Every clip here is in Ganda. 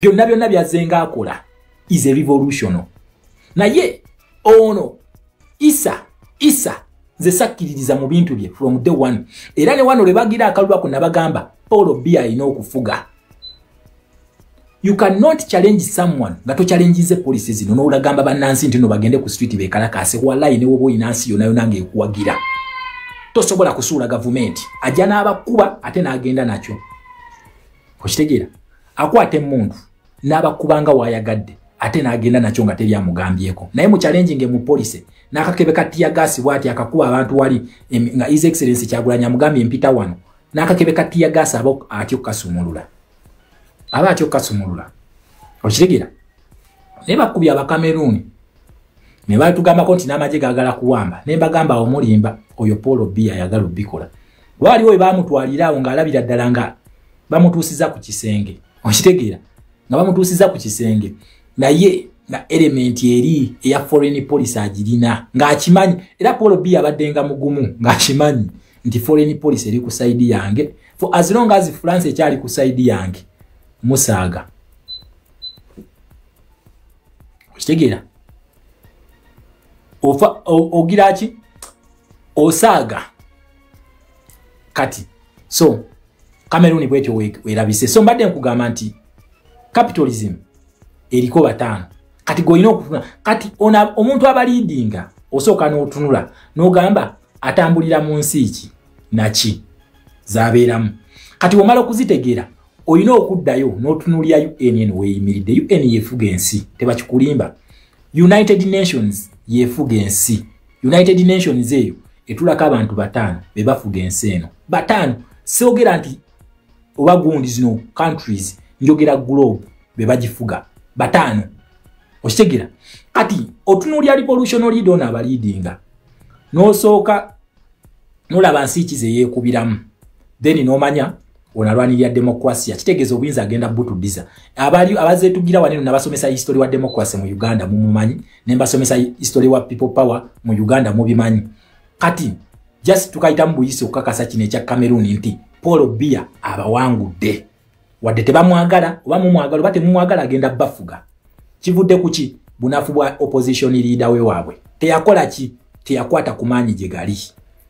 byonna byazenga akola is a revolution. Naye ono Isa ze sakkiririza mu bintu bye from day one. Era ne wano lebagira akalwa ku nabagamba Paul Biya alina okufuga. You cannot challenge someone gato challenges police zino no ulagamba banansi ntino bagende ku street bekalakase wallahi ne wobo inansi yonayo nange kuwagira. Tosobola kusuula government ajana abakuba ate nagenda nacho. Okitegera akwate muntu n'abakubanga wayagadde ate nagenda nacho nga teri amugambyeko. Naye mu challenging mu police nakakebe katiya gasi bwati akakuba abantu wali nga his excellency Kyagulanyi mugambye mpita wano nakakebe katiya gasi abo atyo kasumulula. Aba atyo kasumulula. Okitegera ne bakubya abakameruni ne batugamba konti n'amaje gagala kuwamba ne bagamba omulimba oyo Paul Biya yagala bikola. Wali we bamutwalirawo ng'alabira ddala nga bamutuusiza ku kisenge. Okitegera nga bamutuusiza ku kisenge naye na element eri ya foreign police agirina ng'akimanyi era Paul Biya abaddenga mugumu ng'akimanyi nti foreign police eri ku side yange for as long as France ekyali ku side yange musaaga. Okitegera ogiraki osaaga kati so Cameroon bwetyo werabise so mbadde nkugamba nti capitalism eriko batano kati goyino okufuna kati ona omuntu abalidinga osoka n'otunula n'ogamba atambulira mu nsi ki nachi zabeeramu kati wamala okuzitegeera oyina okuddayo n'otunulya UN weeyimiridde UN yefuga ensi tebakikulimba United Nations yefuga ensi United Nations eyo etulako abantu batano bebafuga ensi eno batano siogera nti oba gundi zino countries njogera globe bebagifuga batano. Okitegera kati otunulya revolutionary dona abalidinga n'osooka n'olaba nsi kize yeekubiramu then n'omanya onalwanirya demokrasia kitegeeza obuyinza agenda butudiza abali abazetugira waneno nabasomesa history wa demokrasia mu Uganda mumumanyi ne mbasomesa history wa people power mu Uganda mubimanyi kati just tukaita mbuyise okukakasa kino ekya Cameroon nti Paul Biya abawangudde wadde tebamwagala oba mumwagala oba temumwagala agenda bafuga kivudde kuki bunafu bwa opposition leader we waabwe teyakola ki teyakwata kumanyi gye gali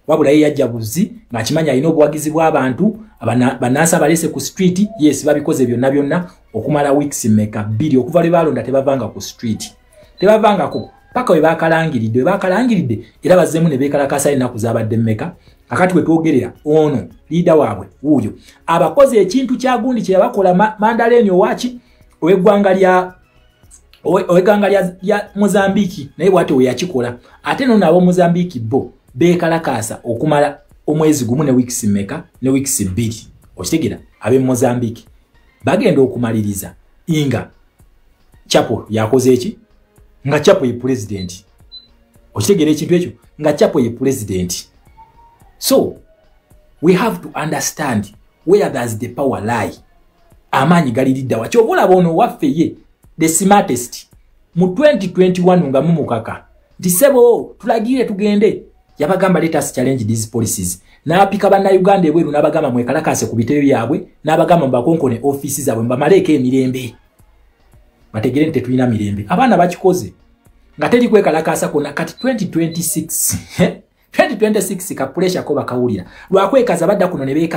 wabula ye yajja buzi ng'akimanya alina obuwagizi bw'abantu banansi balese ku street yes babikoze byonna okumala weeks meka bili okuva lwe balonda tebavanga ku street tebavangako paka we bakalangiridde era bazemu ne beekalakasa ennaku zabadde meka akati we twogerera ono leader waabwe wuuyo abakoze ekintu kya gundi kye yabakola Mandaleni owaki ow'eggwanga lya Mozambiki naye bwate we yakikola ate no nabo Mozambiki bo beekalakasa okumala omwezi gumu ne weeks meka ne weeks bbiri. Okitegera abe Mozambiki bagenda okumaliriza inga Chapo yakoze eki nga Chapo ye president. Okitegera ekintu ekyo nga Chapo ye president. So we have to understand where does the power lie. Amanyi galidda wacho olaba ono waffe ye the smartest mu 2021 nga mumukaka disebo tulagire tugende yabagamba let us challenge these policies n'apika banna Uganda ebweru n'abagamba mwekalakase ku biteyo byabwe n'abagamba mbakonkone offices zabwe mbamaleke emirembe bategere nti tulina mirembe abaana bakikoze nga teri kwekalakasa kona kati 2026 ka pressure ko bakawulira lwakwekaza badda kuno ne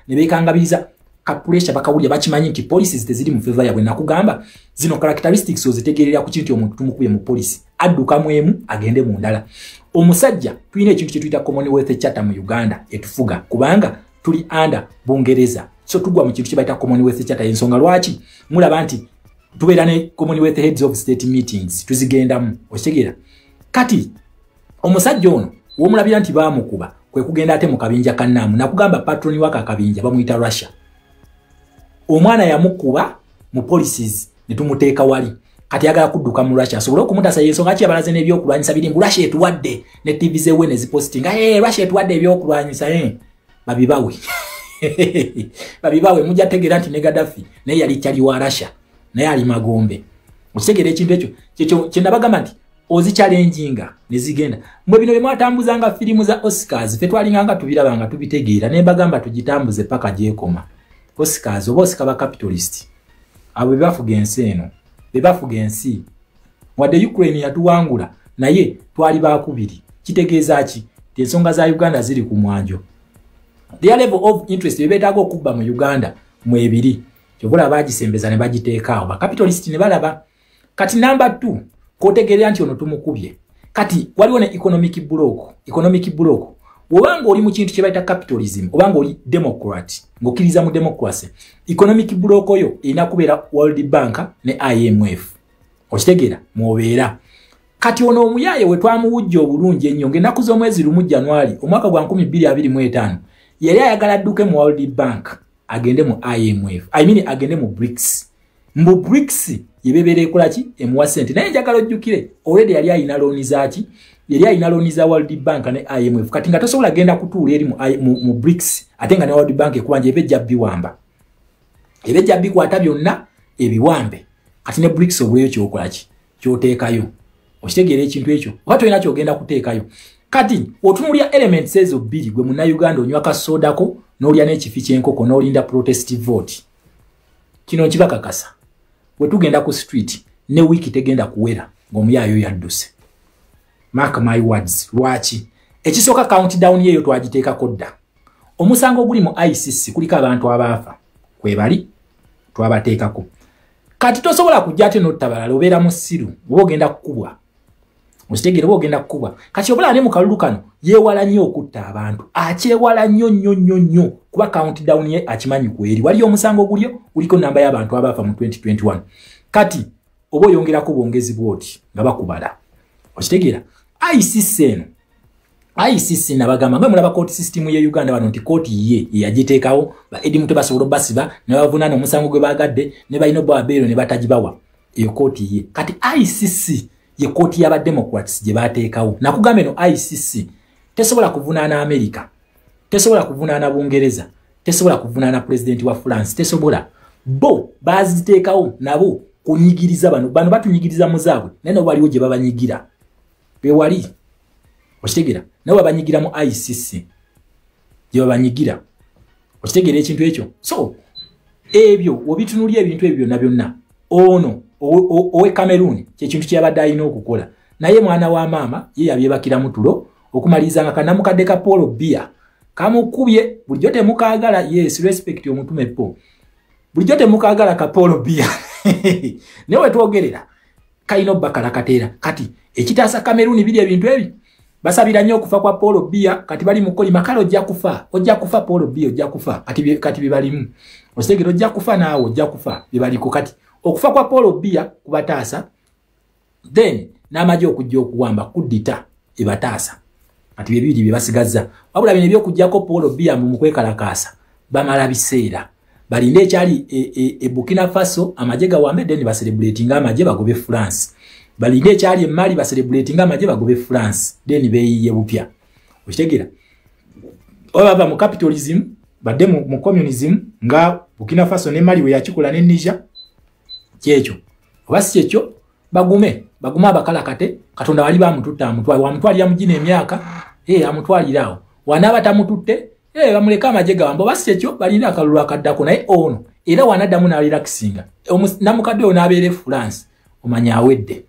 bekangabiriza ka pressure bakawulira bakimanyi nti policies teziri mu favor yabwe nakugamba zino characteristics ozitegerera ku kintu omuntu tumukuye mu police adduka mwemu agende mu ndala omusajja tulina ekintu kye tuyita Commonwealth Charter mu Uganda etufuga kubanga tuli under Bungereza so tugwa mu kintu kye bayita Commonwealth Charter ensonga lwaki mulaba nti tubeera ne Commonwealth Heads of State meetings tuzigendamu okitegera kati omusajja ono womulabira nti baamukuba kwe kugenda ate mu kabinja kannaamu nakugamba patroni waka kabinja bamuyita Russia omwana yamukuba mu policies ne tumuteeka wali kati yagala kudduka mu Russia so okumutasa yensonga ki abalaze n'ebyokulwanyisa biri mu Russia etuwadde ne TV zewe ne zipostinga Russia etuwadde ebyokulwanyisa babibawe babibawe mujja tegera nti ne Gaddafi naye yali kyali wa Russia naye ali magombe okitegera ekintu ekyo kye nabagamba nti ozi challenginga ne zigenda mwe bino bemwatambuzanga filimu za Oscars fe twalinganga tubirabanga tubitegeera ne bagamba tugitambuze paka gyekoma Oscars oba Oscar ba capitalist abo bebafuga ensi eno bebafuga ensi wadde Ukraine yatuwangula naye twali bakubiri kitegeeza ki ensonga za Uganda ziri ku mwanjo their level of interest bebetaaga okubba mu Uganda mu ebiri kyobola bagisembeza ne bagiteekaawo ba capitalist ne balaba kati number 2 kotegeera nti ono tumukubye kati waliwo ne economic block wobanga oli mu kintu kye bayita capitalism obanga oli democrat ngokiriza mu democracy economic block oyo ina kubeera World Bank ne IMF okitegeera muobeera kati ono omuyaye we twamuwujja obulungi ennyo ng'ennaku z'omwezi lumu January omwaka gwa 2025 yali ayagala adduke mu World Bank agende mu IMF agende mu BRICS mu BRICS yebebere ekola ki emuwa sente naye njagala ojjukire already yali ayina looni zaaki yali ayina looni za World Bank ne IMF kati nga tosobola genda kutuula eri mu BRICS ate nga ne World Bank ekubanja ebejja biwamba ebejja bikwata byonna ebiwambe kati ne BRICS obweyo kyokola ki kyoteekayo okitegeera ekintu ekyo oba tolina kyogenda kuteekayo kati otunulya elements ezo bbiri gwe munnayuganda onywa kasoodako n'olya n'ekifi ky'enkoko n'olinda protest vote kino kibakakasa bwe tugenda ku street ne wiki tegenda kuwera ng'omuyaayo yadduse mark my words lwaki ekisooka countdown yeyo twagiteekako dda omusango guli mu ICC kuliko abantu abaafa kwe bali twabateekako kati tosobola kujja ate n'ottabalala obeera mu ssiru oba ogenda kukubwa okitegere oba ogenda kukubwa kati obola ne mu kalulu kano yeewala nnyo okutta abantu akyewala nnyo kuba countdown ye akimanyi kweri wali omusango gulyo guliko namba y'abantu abaafa mu 2021 kati oba oyongerako bwongezi bwoti nga bakubala okitegeera ICC nabagamba nga mulaba court system ye Uganda wano nti court ye yagiteekawo ba edimu tebasobola basiba ne bavunaana omusango gwe bagadde ne balina bwabero ne batagibawa eyo court ye kati ICC ye court y'aba Democrats gye bateekawo nakugamba eno ICC tesobola kuvunaana America tesobola kuvunaana Bungereza tesobola kuvunaana president wa France tesobola bo baziteekawo nabo kunyigiriza bano batunyigiriza muzaabwe naye waliwo gye babanyigira bewali okitegera nabo babanyigira mu ICC gye babanyigira okitegera ekintu ekyo so ebyo obitunulya ebintu ebyo byonna ono owe Cameroon ky'ekintu kyabadde alina okukola naye mwana wa maama ye yabyebakira mutulo okumaliza nga kanamukadde ka Paul Biya kamukubye bulijjo temukaagala yes respect omutume po bulijjo temukaagala ka Paul Biya newe twogerera kaino bakala katera kati ekitaasa Cameroon biri ebintu ebi basabira nnyo okufa kwa Paul Biya kati bali mukoli makalo ojja kufa Paul Biya ojja kufa kati bibalimu osigero ojja kufa naawe ojja kufa bibaliko kati okufa kwa Paul Biya kubataasa then n'amajjo okujja okuwamba kudita ebataasa kati bibiri bibasigaza wabula bino by'okujjako Paul Biya mu kwekalakaasa bamala biseera balinde ekyali Burkina Faso amajje gawambe then baselebrating amajje bagobe France balinde ekyali Mali baselebrating amajje bagobe France then beyiye bupya okitegera oba mu capitalism badde mu communism nga Burkina Faso ne Mali we yakikola ne Niger kyekyo oba si kyekyo bagume abakalakate katonda wali bamututta wamutwalira mujina emyaka amutwalirawo wanaba tamututte bamuleka amajje gawambe oba si kyekyo balina akalulu akaddako naye ono era wanaddamu n'alirakisinga namukadde ono abeere France omanya awedde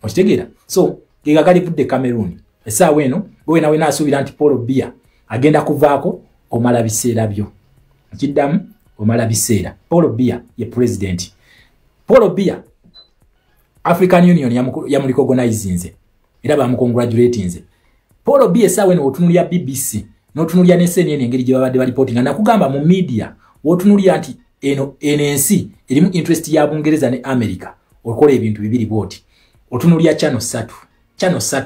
okitegeera so gegagali vudde Cameroon essaawa eno bwe nawe naasuubira nti Paul Biya agenda kuvaako omala biseera byo kiddamu omala biseera Paul Biya ye president Paul Biya African Union yamurecognize era bamukongratulatinze Paul Biya essaawa eno otunulya BBC n'otunulya ne CNN engeri gye babadde balipotinga nakugamba mu media wotunulya nti eno ensi erimu interest ya Bungereza ne America okola ebintu bibiri bwoti otunulya channel 3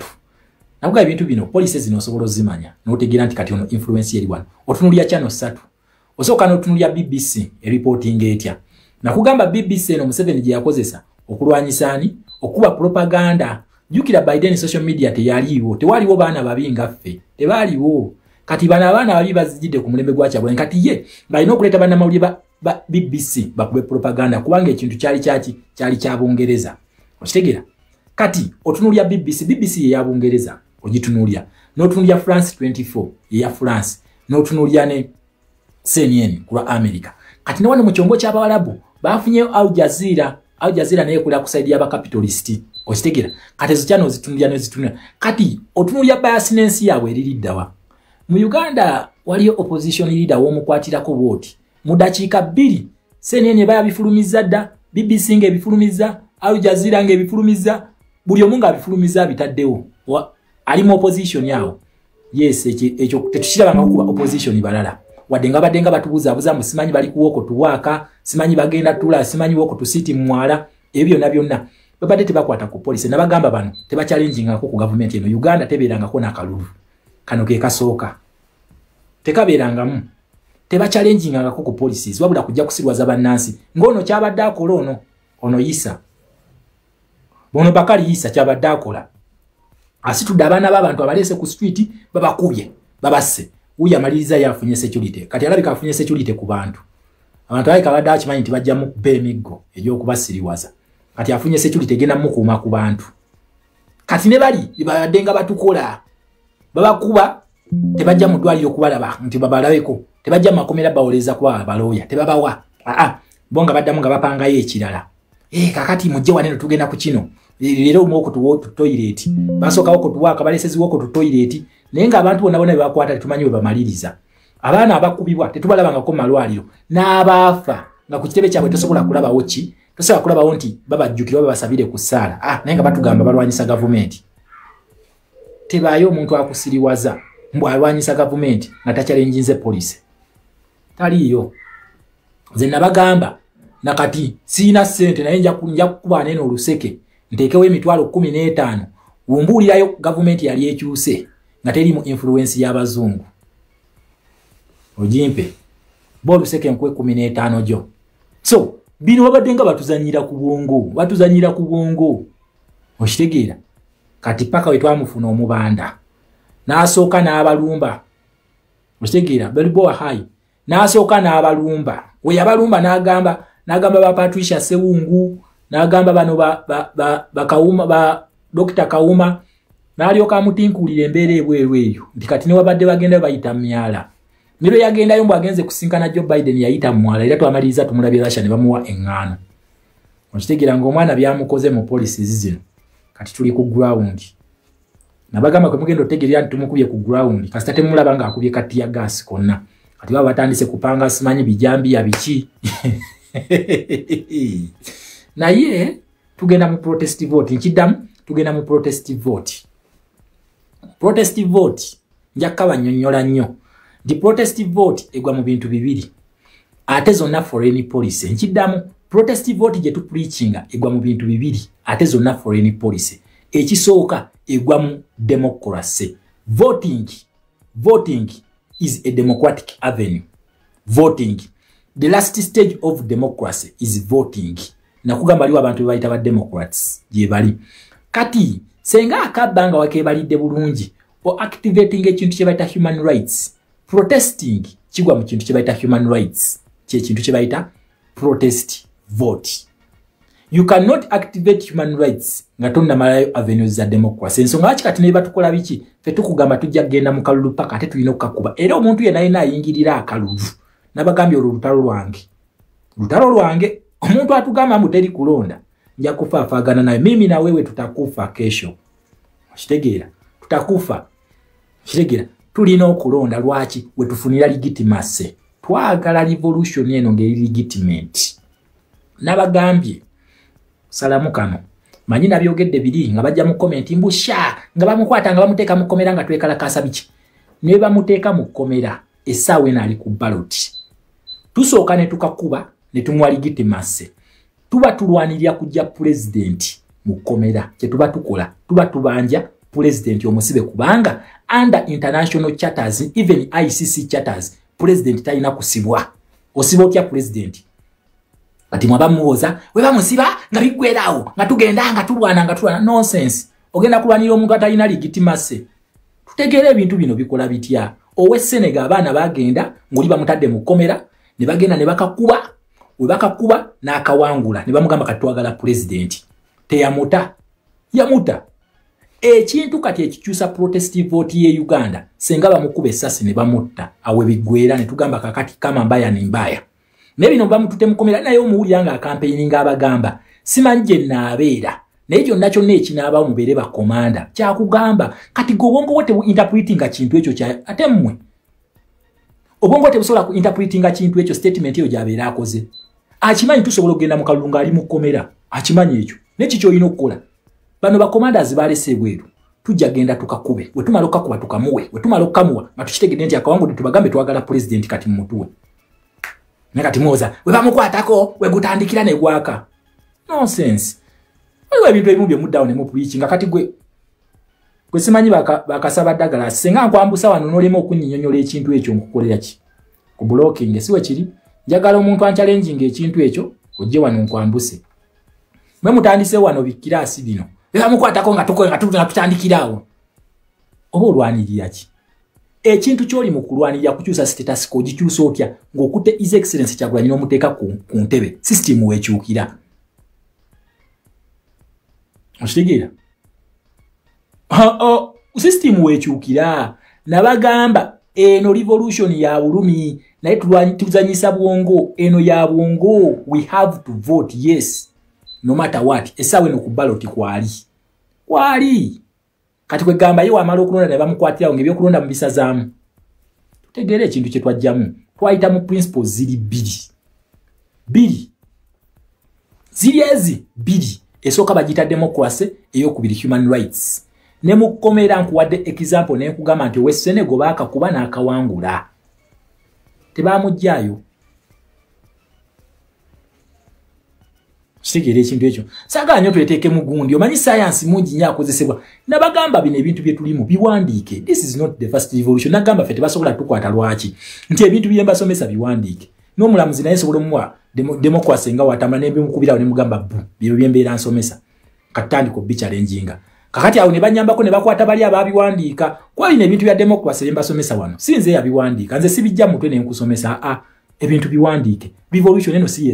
nakuga ebintu bino police zino osobola zimanya n'otegeera nti kati ono influence yeri wano otunulya channel 3 osooka n'otunulya BBC reporting etya nakugamba BBC eno Museveni gye yakozesa okulwanyisani okuba propaganda jukira Biden social media tewaliwo baana babi ngaffe tebaliwo kati bana abaana babi bazijidde ku mulembe gwa Kyagulanyi kati ye balina okuleeta bana mawulire ba BBC bakube propaganda kubanga ekintu kyali kya Bungereza okitegera kati otunulya BBC ya Bungereza ogitunulya n'otunulya France 24 ya France n'otunulya ne CNN kwa America kati ne wano mu kyombo ky'Abawarabu bafunye Al Jazeera naye kula kusaidia aba capitalist okitegera kati ezo channel zitunulya kati otunulya biasness yawe eriliddawa mu Uganda waliyo opposition leader w'omukwatirako bwoti mu dakiika 2 CNN bayabifulumiza dda BBC ng'ebifulumiza Al Jazeera ng'ebifulumiza buli omu ng'abifulumiza bitaddewo ali mu opposition yawo yes ekyo tetukirabanga kuba opposition balala wadde nga badde nga batubuuzabuuza mu simanyi bali kuwoko tuwaaka simanyi bagenda tula simanyi woko tusiti mwala ebyo byonna babadde tebakwata ku police nabagamba bano tebachallengingako ku government eno Uganda tebeerangako n'akalulu kano ke kasooka tekabeerangamu tebachallengingako ku policies wabula kujja kusirwaza bannansi ng'ono kyabadde akola ono Yisa bono Bakari Yisa kyabadde akola asitudde abaana b'abantu abaleese ku street babakubye babasse uya maliriza yafunye security kati alabika afunye security ku bantu abantu ayi kabadde akimanyi nti bajja mu kuba emiggo egy'okubasiriwaza kati afunye security genda mukuuma ku bantu kati ne bali babadde nga batukola babakuba tebajja mu ddwaliro okubalaba nti babalabeko tebajja mu makomera bawoleza kuba abalooya tebabawa bonga baddamu nga bapangayo ekirala kakati mujje waneno tugenda ku kino lero mwoko tu toilet basookawo ko tuwaaka balesezi woko tu toilet naye nga abantu bonna bebakwata tetumanyi we bamaliriza abaana abakubibwa tetubalabangako mu malwaliro n'abaafa nga ku kitebe kyabwe tosobola kulabawo ki tosobola kulabawo nti babajjukira babasabire ku ssaala naye nga batugamba balwanyisa gavumenti tebaayo omuntu akusiriwaza mbw alwanyisa gavumenti nga takyalenjinze poliisi taliiyo nze nabagamba nakati siina ssente naye nja kukuba neno oluseke nteekewo emitwalo 15 wumbuulirayo gavumenti yali ekyuse nga teri mu influence y'abazungu ogimpe boluseke nkwe 15 jo so bino babadde nga batuzanyira ku bwongo okitegeera kati paka wetwamufuna omubanda n'asooka n'abalumba okitegeera Balboa High n'asooka n'abalumba we yabalumba n'agamba ba Patricia Sewungu n'agamba bano ba Kauma ba Dr. Kauma n'alyoka amutinkulira embeera ebweru eyo nti kati ne wabadde bagenda bayita myala miro yagendayo mbu agenze kusinkana Joe Biden yayita mwala era twamaliriza tumulabye Russia ne bamuwa eŋŋaano okitegeera ng'omwana byamukoze mu policies zino kati tuli ku ground nabagamba kwe mugenda otegeera nti tumukubye ku ground kasita temulaba nga akubye kati ya gas konna kati baba batandise kupanga simanyi bijambi ya biki naye tugenda mu protest vote nkidamu tugenda mu protest vote njakaba nnyonnyola nnyo di protest vote egwa mu bintu bibiri ate zonna foreign policy nkidamu protest vote gye tupreachinga egwa mu bintu bibiri ate zonna foreign policy ekisooka egwa mu democracy voting is a democratic avenue the last stage of democracy is voting nakugamba liwa abantu bebayita ba democrats gye bali kati senga akabanga wakebalidde bulungi o activating ekintu kye bayita human rights protesting kigwa mu kintu kye bayita human rights kye kintu kye bayita protest vote you cannot activate human rights nga tonna malayo avenues za democracy ensonga lwaki kati ne batukola biki fe tukugamba tujja kugenda mu kalulu paka ate tulina okukakuba era omuntu yenna ayingirira akalulu nabagambye olutalo lwange omuntu atugamba mbu teri kulonda nja kufaafagana naye mimi na wewe tutakufa kesho kitegeera tutakufa kitegeera tulina okulonda lwaki we tufunira legitimacy twagala revolution eno ngeri legitimate nabagambye salamu kano manyi nabyogedde biri nga bajja mu comment mbusha nga bamukwata nga bamuteeka mu komera nga twekalakasa biki ne bamuteeka mu komera essaawa eno ali ku ballot tusooka ne tukakuba ne tumuwa legitimacy tuba tulwanirira kujja president mu komera kye tuba tukola tuba tubanja president omusibe kubanga under international charters even ICC charters president talina kusibwa osiba otya president ati mwaba muwoza we bamusiba nga bigwerawo nga tugenda nga tulwana nonsense ogenda kulwanira omuntu atalina legitimacy tutegeera ebintu bino bikola bitya owe Senegal abaana bagenda ngoli bamutadde mu komera ne bagenda ne bakakuba we bakakuba n'akawangula ne bamugamba katwagala president teyamuta yamuta ekintu kati ekikyusa protest vote ye Uganda senga bamukube essasi ne bamutta awe bigwera ne tugamba kakati kama mbaya ni mbaya nebino bamutute mukomera naye omuwulira nga campaigning abagamba simanje naabeera naye kyonna kyonna ekinaabawo mubeere bakomanda kyakugamba kati gobongo wote bu interpreting kintu ekyo kya ate mmwe obongo wote busobola ku interpreting kintu ekyo statement eyo gyabeera akoze akimanyi tusobola okugenda mu kalulu ng'ali mu kkomera akimanyi ekyo neki kyolina okukola bano bakomandazi balese bweru tujja genda tukakube we tumala okukakuba tukamuwe we tumala okukamuwa nga tukitegedde nti akawangu tubagambe twagala president kati mmutuwe ne kati mwoza we bamukwatako we gutandikira ne gwaka nonsense waliwo ebintu ebimu bye muddawo ne mupuliiki nga kati gwe simanyi bakasaba ddagala senga nkwambusa wano n'olema okunnyonnyola ekintu ekyo nkukolera ki ku blocking siwe kiri njagala omuntu anchallenging ekintu ekyo ojje wano nkwambuse mwe mutandise wano bikiraasi bino bamukwatako nga tutandikiraawo oba olwanirira ki ekintu kyoli mu kulwanirira kukyusa status ko gikyusa otya ng'okutte his excellence Kyagulanyi n'omuteeka ku ntebe system weekyukira okitegeera system weekyukira nabagamba eno revolution ya bulumi naye tuzanyisa bwongo eno ya bwongo we have to vote yes no matter what esawe no kubaloti kwali kati kwegamba yo amalo okulonda ne bamukwatira nge byokulonda mu bisazaamu tutegere ekintu kye twajjamu twayita mu principles ziri biri ziri ezi biri esooka bagita democracy eyokubiri human rights ne mukomera nkuwadde example ne nkugamba nti West Senegal baakakuba n'akawangula tebamujjaayo Sigere ekintu ekyo saga nyo tweteeke mugundi omanyi science mungi nnyo akozesebwa nabagamba bino ebintu bye tulimu biwandiike this is not the first revolution nagamba fete basobola tukwata lwaki nti ebintu bye mbasomesa biwandiike n'omulamuzi naye sobola muwa democracy nga watama ne bimukubirawo ne mugamba bu byo byembeera nsomesa katandiko bi challenginga kakati awo ne banyambako ne bakwata bali ababiwandiika kwali ne ebintu bya democracy mbasomesa wano sinze yabiwandiika nze sibijja mutwe ne nkusomesa ebintu biwandiike revolution eno si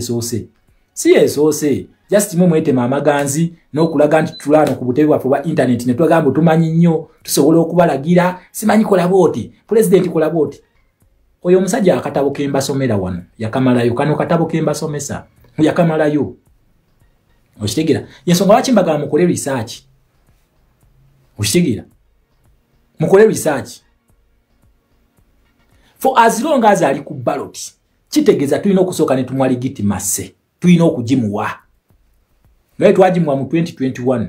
esose just mwete mamaganzi n'okulaga nti tulano ku butebe bwaffe bwa internet ne twagamba tumanyi nnyo tusobola okubalagira simanyi kola boti president kola boti oyo omusajja akatabo kembasomera wano yakamalayo kano katabo kembasomesa yakamalayo okitegeera yensonga lwaki mbagamba mukole research okitegeera mukole research for as long as ali ku ballot kitegeeza tulina okusooka ne tumwa legitimacy tulina okugimuwa naye twagimuwa mu 2021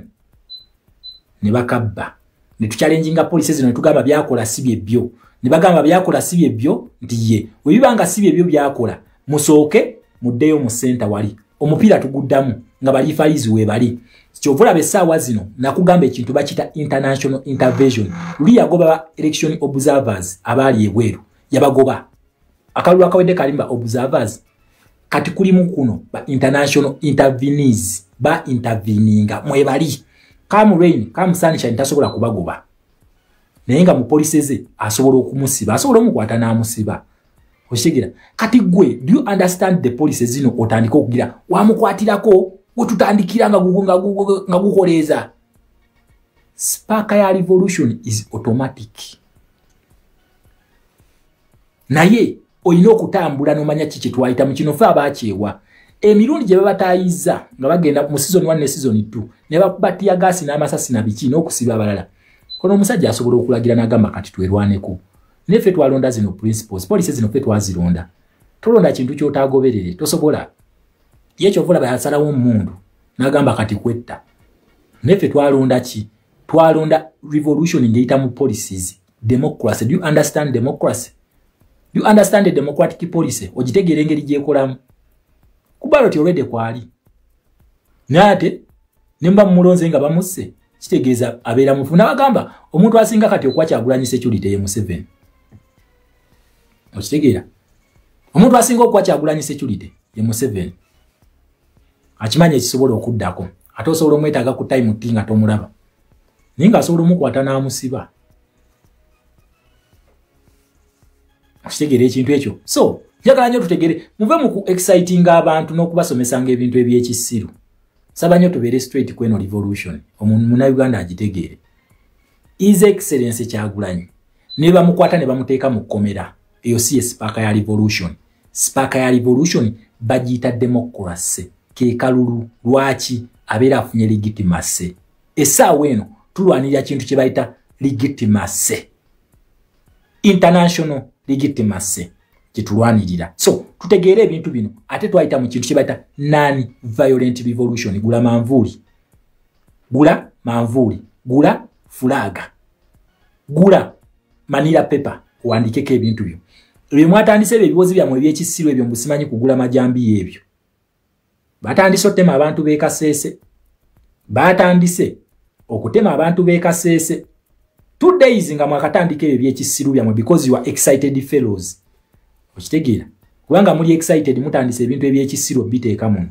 ne bakabba ne tuchallenginga police zino ne tugamba byakola si byebyo ne bagamba byakola si byebyo nti ye we bibanga si byebyo byakola musooke muddeyo mu center wali omupiira tuguddamu nga bali faizi we bali kyovula besaawa zino nakugamba ekintu bakita international intervention luli yagoba ba election observers abali ebweru yabagoba akalulu akawedde kalimba observers kati kulimu kuno ba international intervenees ba interveninga mwebali come rain come sunshine tasobola kubagoba naye nga mu police ze asobola okumusiba asobola omukwata n'amusiba oshigira kati gwe do you understand the police zino otandika okugira wamukwatirako wetutandikira nga gukoleza spark ya revolution is automatic naye oyina okutambula nomanya kiki twayita mu kino fe abakyewa emirundi gye babatayiza nga bagenda mu season 1 ne season 2 ne bakubatia gasi n'amasasi na biki n'okusiba abalala kono omusajja asobola okulagira n'agamba kati twerwaneko nefe twalonda zino principles police zino fe twazironda tulonda kintu kyotagoberere tosobola yekyo vula bayasalawo omundu n'agamba kati kwetta nefe twalonda ki twalonda revolution ngeyita mu policies democracy do you understand democracy do you understand the democratic policy ogitegere engeri gyekolamu kubaloti already kwali nate nemba mulonze nga bamusse kitegeeza abeera mufu nabagamba omuntu asinga kati okwa Kyagulanyi security ye Museveni okitegeera omuntu asinga okwa Kyagulanyi security ye Museveni akimanya ekisobola okuddako ate osobola omwetaaga ku time tinga tomulaba ninga asobola omukwata n'amusiba okitegeera ekintu ekyo so njagala nnyo tutegere muve mu ku exciting abantu n'okubasomesanga ebintu ebyekisiru saba nnyo tubeere straight kweno revolution omuntu muna Uganda agitegeere his excellence Kyagulanyi ne bamukwata ne bamuteeka mu kkomera eyo si spark ya revolution spark ya revolution bagita democracy ke kalulu lwachi abera afunye legitimacy esaawa eno tulwanira kintu kye bayita legitimacy international legitimacy kitulwanirira so tutegeere ebintu bino ate twayita mu kintu kye bayita non violent revolution gula manvuli gula fulaga gula manila paper wandikeko ebintu byo ebyo mwatandise ebibozi byamwe ebyekisiru ebyo mbusimanyi kugula majambi ebyo batandise otema abantu b'ekasese batandise okutema abantu b'ekasese 2 days nga mwakatandika ebyo ebyekisiru byamwe because you are excited fellows okitegeera kubanga muli excited mutandise ebintu ebyekisiru biteeka muno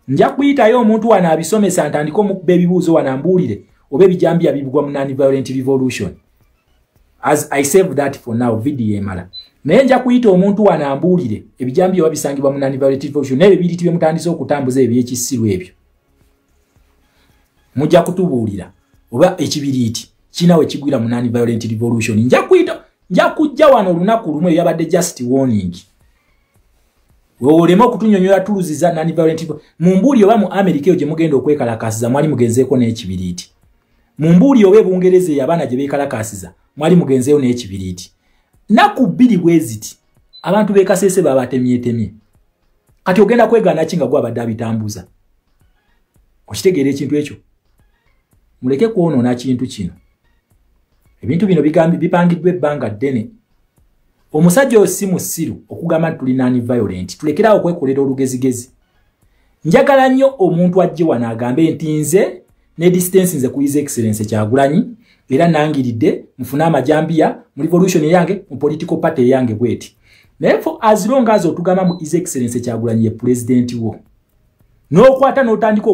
nja kuyitayo omuntu wana abisomesa ntandika omukuba ebibuuzo wanambuulire oba ebijambi abibugwa mu non-violent revolution as I save that for now video emala naye nja kuyita omuntu wanambuulire ebijambi oba bisangibwa mu non-violent revolution n'ebyo biri tibye mutandise okutambuza ebyekisiru ebyo mujja kutubuulira oba ekibiriiti kinawe kigwira mu non-violent revolution nja kujja wano olunaku lumu yabadde just warning olema okutunyonyola tuluziza non-violent mumbuuli oba mu America eyo gye mugenda okwekalakasiza mwali mugenzeeko n'ekibiriiti mumbuuli oba Bungereza abaana gye beekalakasiza mwali mugenzeeyo n'ekibiriiti naku 2 bweziti abantu beekasese babatemyetemye kati ogenda kwegaana ki nga gwabadde abitambuza okitegeera ekintu ekyo muleke kwonoona kintu kino ebintu bino bipangiddwa ebbanga ddene omusajja oyo si musiru okugamba nti tuli non-violent tulekerawo okwekolera olugezigezi njagala nnyo omuntu ajje wano agambe nti nze ne distance nze ku His Excellency Kyagulanyi era nangiridde mufune amajambiya mu revolution yange mu political party yange bweti naye for as long as otugamba mu His Excellency Kyagulanyi ye president wo n'okwata n'otandika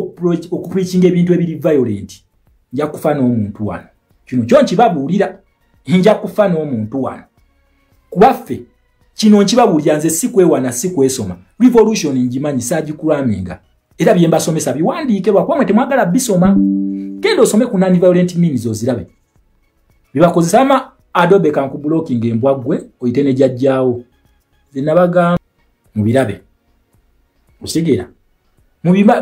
okupreachinga ebintu ebiri violent nja kufa n'omuntu wano kino kyo nkibabuulira nja kufa n'omuntu wano kubaffe kino nkibabuulira nze si kwewana si kwesoma revolution ngimanyi saagikulaminga era bye mbasomesa biwandiike lwakuba mwe temwagala bisoma genda osome ku non-violent means ozirabe bibakozesa ama Adobe kankublocking embwaggwe oyite ne jajjaawo zinabagamba mubirabe osigera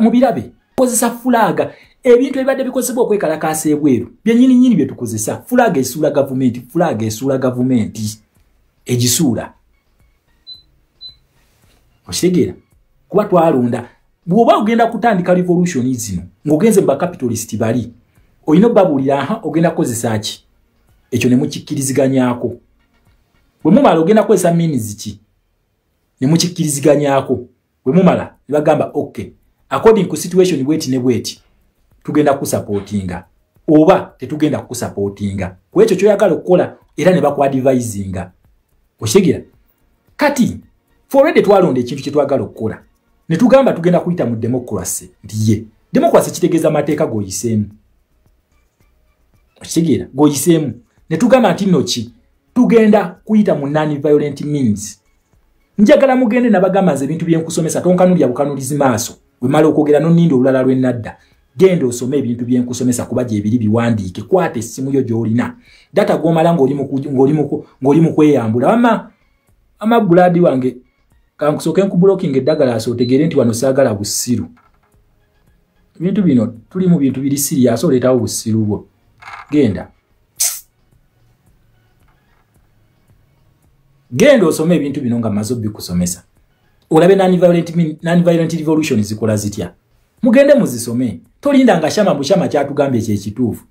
mubirabe kozesa fulaga ebintu ebibadde bikozesebwa okwekalakaasa ebweru byennyini bye tukozesa fulaga esuula gavumenti egisuula osigera kuba twalonda bw'oba ogenda kutandika revolution zino ng'ogenze mu capitalist bali olina obbabuulira ogenda kukozesa ki ekyo ne mukikkiriziganyako bwe mumala ogenda kukozesa means ki ne mukikkiriziganyako bwe mumala ne bagamba okay according to situation bweti ne bweti tugenda kusupportinga oba tetugenda kusupportinga ku ekyo kyoyagala okukola era ne bakwadvisinga okitegera kati already twalonda ekintu kye twagala okukola ne tugamba tugenda kuyita mu democracy ndiye democracy kitegeeza amateeka goyiseemu okitegera goyiseemu ne tugamba nti nno ki tugenda kuyita mu non-violent means njagala mugende nabagamba nze ebintu byenkusomesa tonkanulya bukanulizi maaso wemala okwogera n'onnindo olulala lw'ennadda genda osome ebintu byenkusomesa kuba gye biri biwandiike kwata essimu yo gy'olina data gw'omala ng'oli mu kweyambula ama buladi wange kankusooke nkublocking eddagala aso otegeere nti wano saagala bussiru ebintu bino tuli mu bintu biri serious oleetawo bussiru bwo genda osome ebintu bino nga mazo bikusomesa olabe non-violent revolution zikola zitya mugende muzisome tolinda nga shama bushama kyatugambye kyekituufu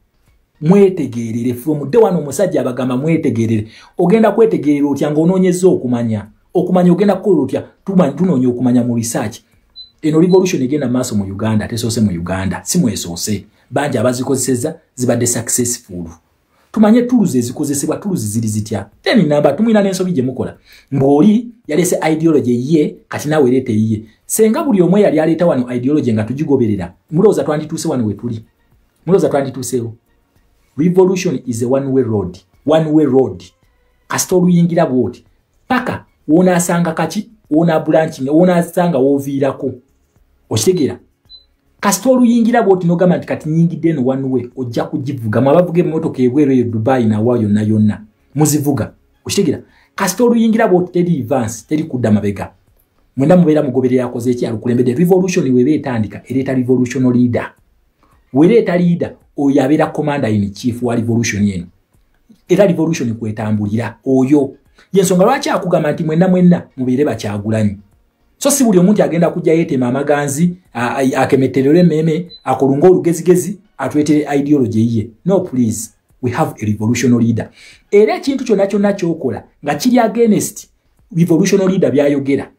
mwetegeerere from day one omusajja abagamba mwetegeerere ogenda kwetegeerera otya ng'onoonyezza okumanya ogenda kukola otya tunoonya okumanya mu research eno revolution egenda maaso mu Uganda tesoose mu Uganda si mwesoose bangi abazikozeseza zibadde successful tumanye tools ezikozesebwa tools ziri zitya then namba tumwina n'ensobi gye mukola ng'oli yalese ideology ye kati nawe leete yiye senga buli omwe yali aleeta wano ideology nga tugigoberera mulowooza twandituuse wano we tuli mulowooza twandituuseewo revolution is a one way road kasita oluyingira bwoti paka wonaasanga kaki wona branching wonaasanga wooviirako okitegeera kasita oluyingira bwoti nogamba nti kati nyingidde eno one way ojja kugivuga mwabavuga emmotoka ebweru eyo Dubai nawa yonna muzivuga okitegeera kasita oluyingira bwoti teri advance teri kudda mabega mwenda mubeera mugoberera yakoze eki alukulembedde revolution weba etandika ereeta revolution leader wereeta leader oyo abeera commander in chief wa revolution yeno era revolution kwetambulira oyo yensonga lwaki akugamba nti mwenna mubeere bakyagulanyi so si buli omuntu agenda kujja yeetema amaganzi akemetterere meme akolunga olugezigezi atwetere ideology yiye no please we have a revolutionary leader era ekintu kyonna kyokola nga kiri against revolutionary leader byayogera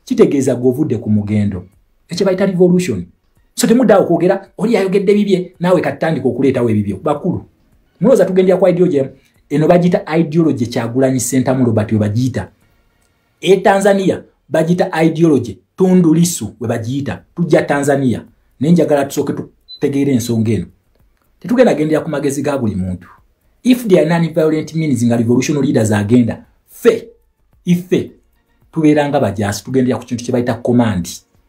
kitegeeza govudde ku mugendo ekyo bayita revolution so temudda okwogera oli ayogedde bibye naawe katandika okuleetawo ebibyo bakulu mulowooza tugendera kwa ideology eno bagita ideology Kyagulanyi Ssentamu Robert we bagiyita Tanzania bagita ideology Tundu Lissu we bagiyita tujja Tanzania nenjagala tusooke tutegeere ensonga eno tetugenda gendera ku magezi ga buli muntu if they are non-violent means nga revolutionary leaders agenda ife tubeeranga bajasi tugendera ku kintu kye bayita command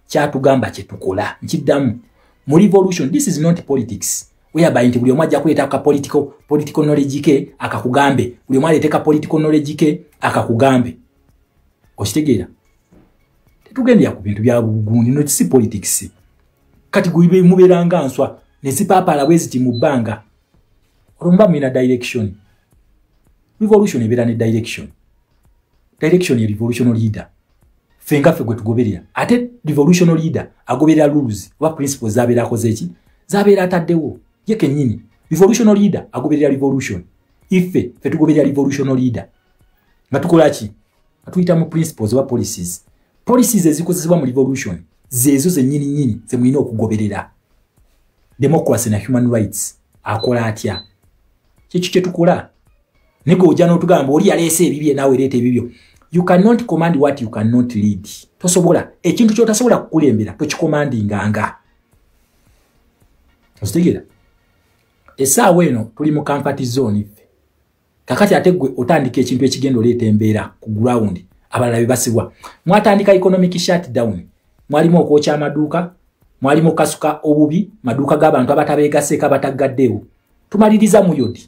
kyatugamba kye tukola nkiddamu mu revolution this is not politics whereby nti buli omu ajja kuleeta ka political knowledge ke akakugambe buli omu aleeteka political knowledge ke akakugambe okitegeera tetugendera ku bintu bya bugundi no si politics kati gwibe mubeeranga nswa ne zipaapala bwe ziti mu bbanga olumba mwina direction revolution ebeera ne direction ya revolutionary leader fenga fe gwe tugoberera ate revolutionary leader agoberera rules wa principles zabeera akoze eki zabeera ataddewo ye kennyini revolutionary leader agoberera revolution ife fe tugoberera revolutionary leader nga tukola ki atuyita mu principles wa policies ezikozesebwa mu revolution zezo zennyini ze mwina okugoberera democracy na human rights akola atya kiki kye tukola nego ojja n'otugamba oli yaleese ebibye naawe leeta ebibyo you cannot command what you cannot lead tosobola ekintu kyotasobola kukulembera tokikomandinganga ositegeera essaawa eno tuli mu comfort zone ife kakati ate gwe otandika ekintu ekigenda oleeta embeera ku ground abalala bebasibwa mwatandika economic shutdown mwalimu okwokya amaduuka mwalimu okukasuka obubi maduuka g'abantu abatabeegaseeko abataggaddewo tumaliriza mu yodi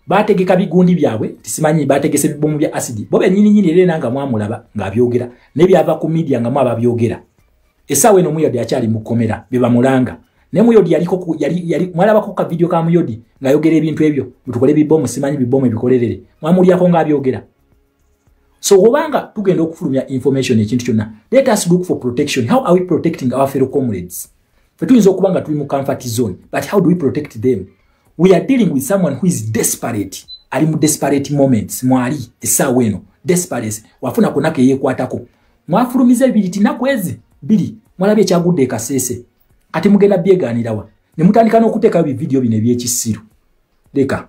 bategeka bigundi byabwe tisimanyi bategese bibomu bya acid bobe nyini era nanga mwamulaba ng'abyogera nebyava ku media nga mwaba byogera essaawa eno muyodi akyali mukomera beba mulanga ne muyodi yali mwalabako ka video ka muyodi ng'ayogera ebintu ebyo tukole bibomu simanyi bibomu ebikolerere mwamulyako ng'abyogera so obanga tugenda okufulumya information ekintu kyonna let us look for protection how are we protecting our fellow comrades tuyinza okuba nga tuli mu comfort zone but how do we protect them we are dealing with someone who is desperate ali mu desperate moments mwali essaawa eno desperate wafuna konake yeekwatako mwafulumiza ebiriti nakwezi biri mwalabye ekyagudde ekasese kati mugenda byegaanirawa ne mutandika n'okuteekayo bividiyo bino ebyekisiru leka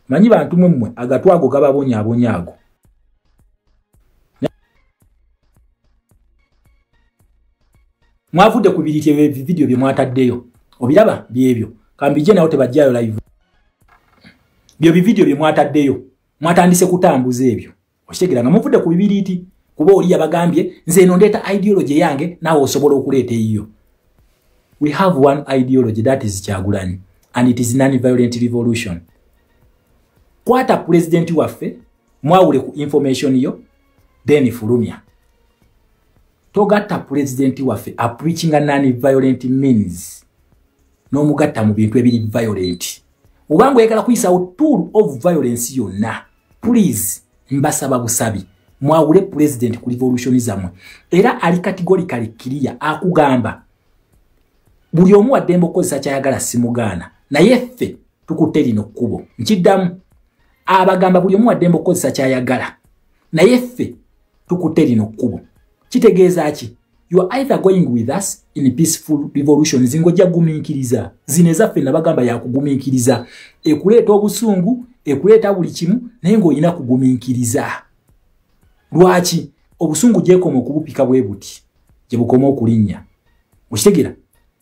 manyi bantu mmwe agatwago gababonyaago mwavudde ku biriti ebyo video bye mwataddeyo obiraba byebyo kambije nawo tebajjayo live byo video bye mwataddeyo mwatandise kutambuza ebyo okitegeera nga muvudde ku bibiriti kuba oli yabagambye nze eno ndeeta ideology yange nawe osobola okuleeta eyiyo we have one ideology that is Kyagulanyi and it is non-violent revolution kwata president waffe mwawule ku information yo then fulumya togatta president waffe a preaching a non-violent means no mugatta mu bintu ebiri violent ubanga oyagala kuyisa tool of violence yonna please mbasaba busabi mwawule president ku revolution zamwe era ali categorically clear akugamba buli omu wadde mbokozesa kyayagala simugaana naye ffe tukutte lino kkubo nkiddamu abagamba buli omu wadde mbokozesa kyayagala naye ffe tukutte lino kkubo kitegeeza ki you are either going with us in peaceful revolution zingojja gumiikiriza zineza ffe nabagamba yakugumiikiriza ekuleeta obusungu ekuleeta buli kimu naye ng'olina kugumiikiriza lwaki obusungu gyekoma okubupika bwe buti gye bukoma okulinnya okitegeera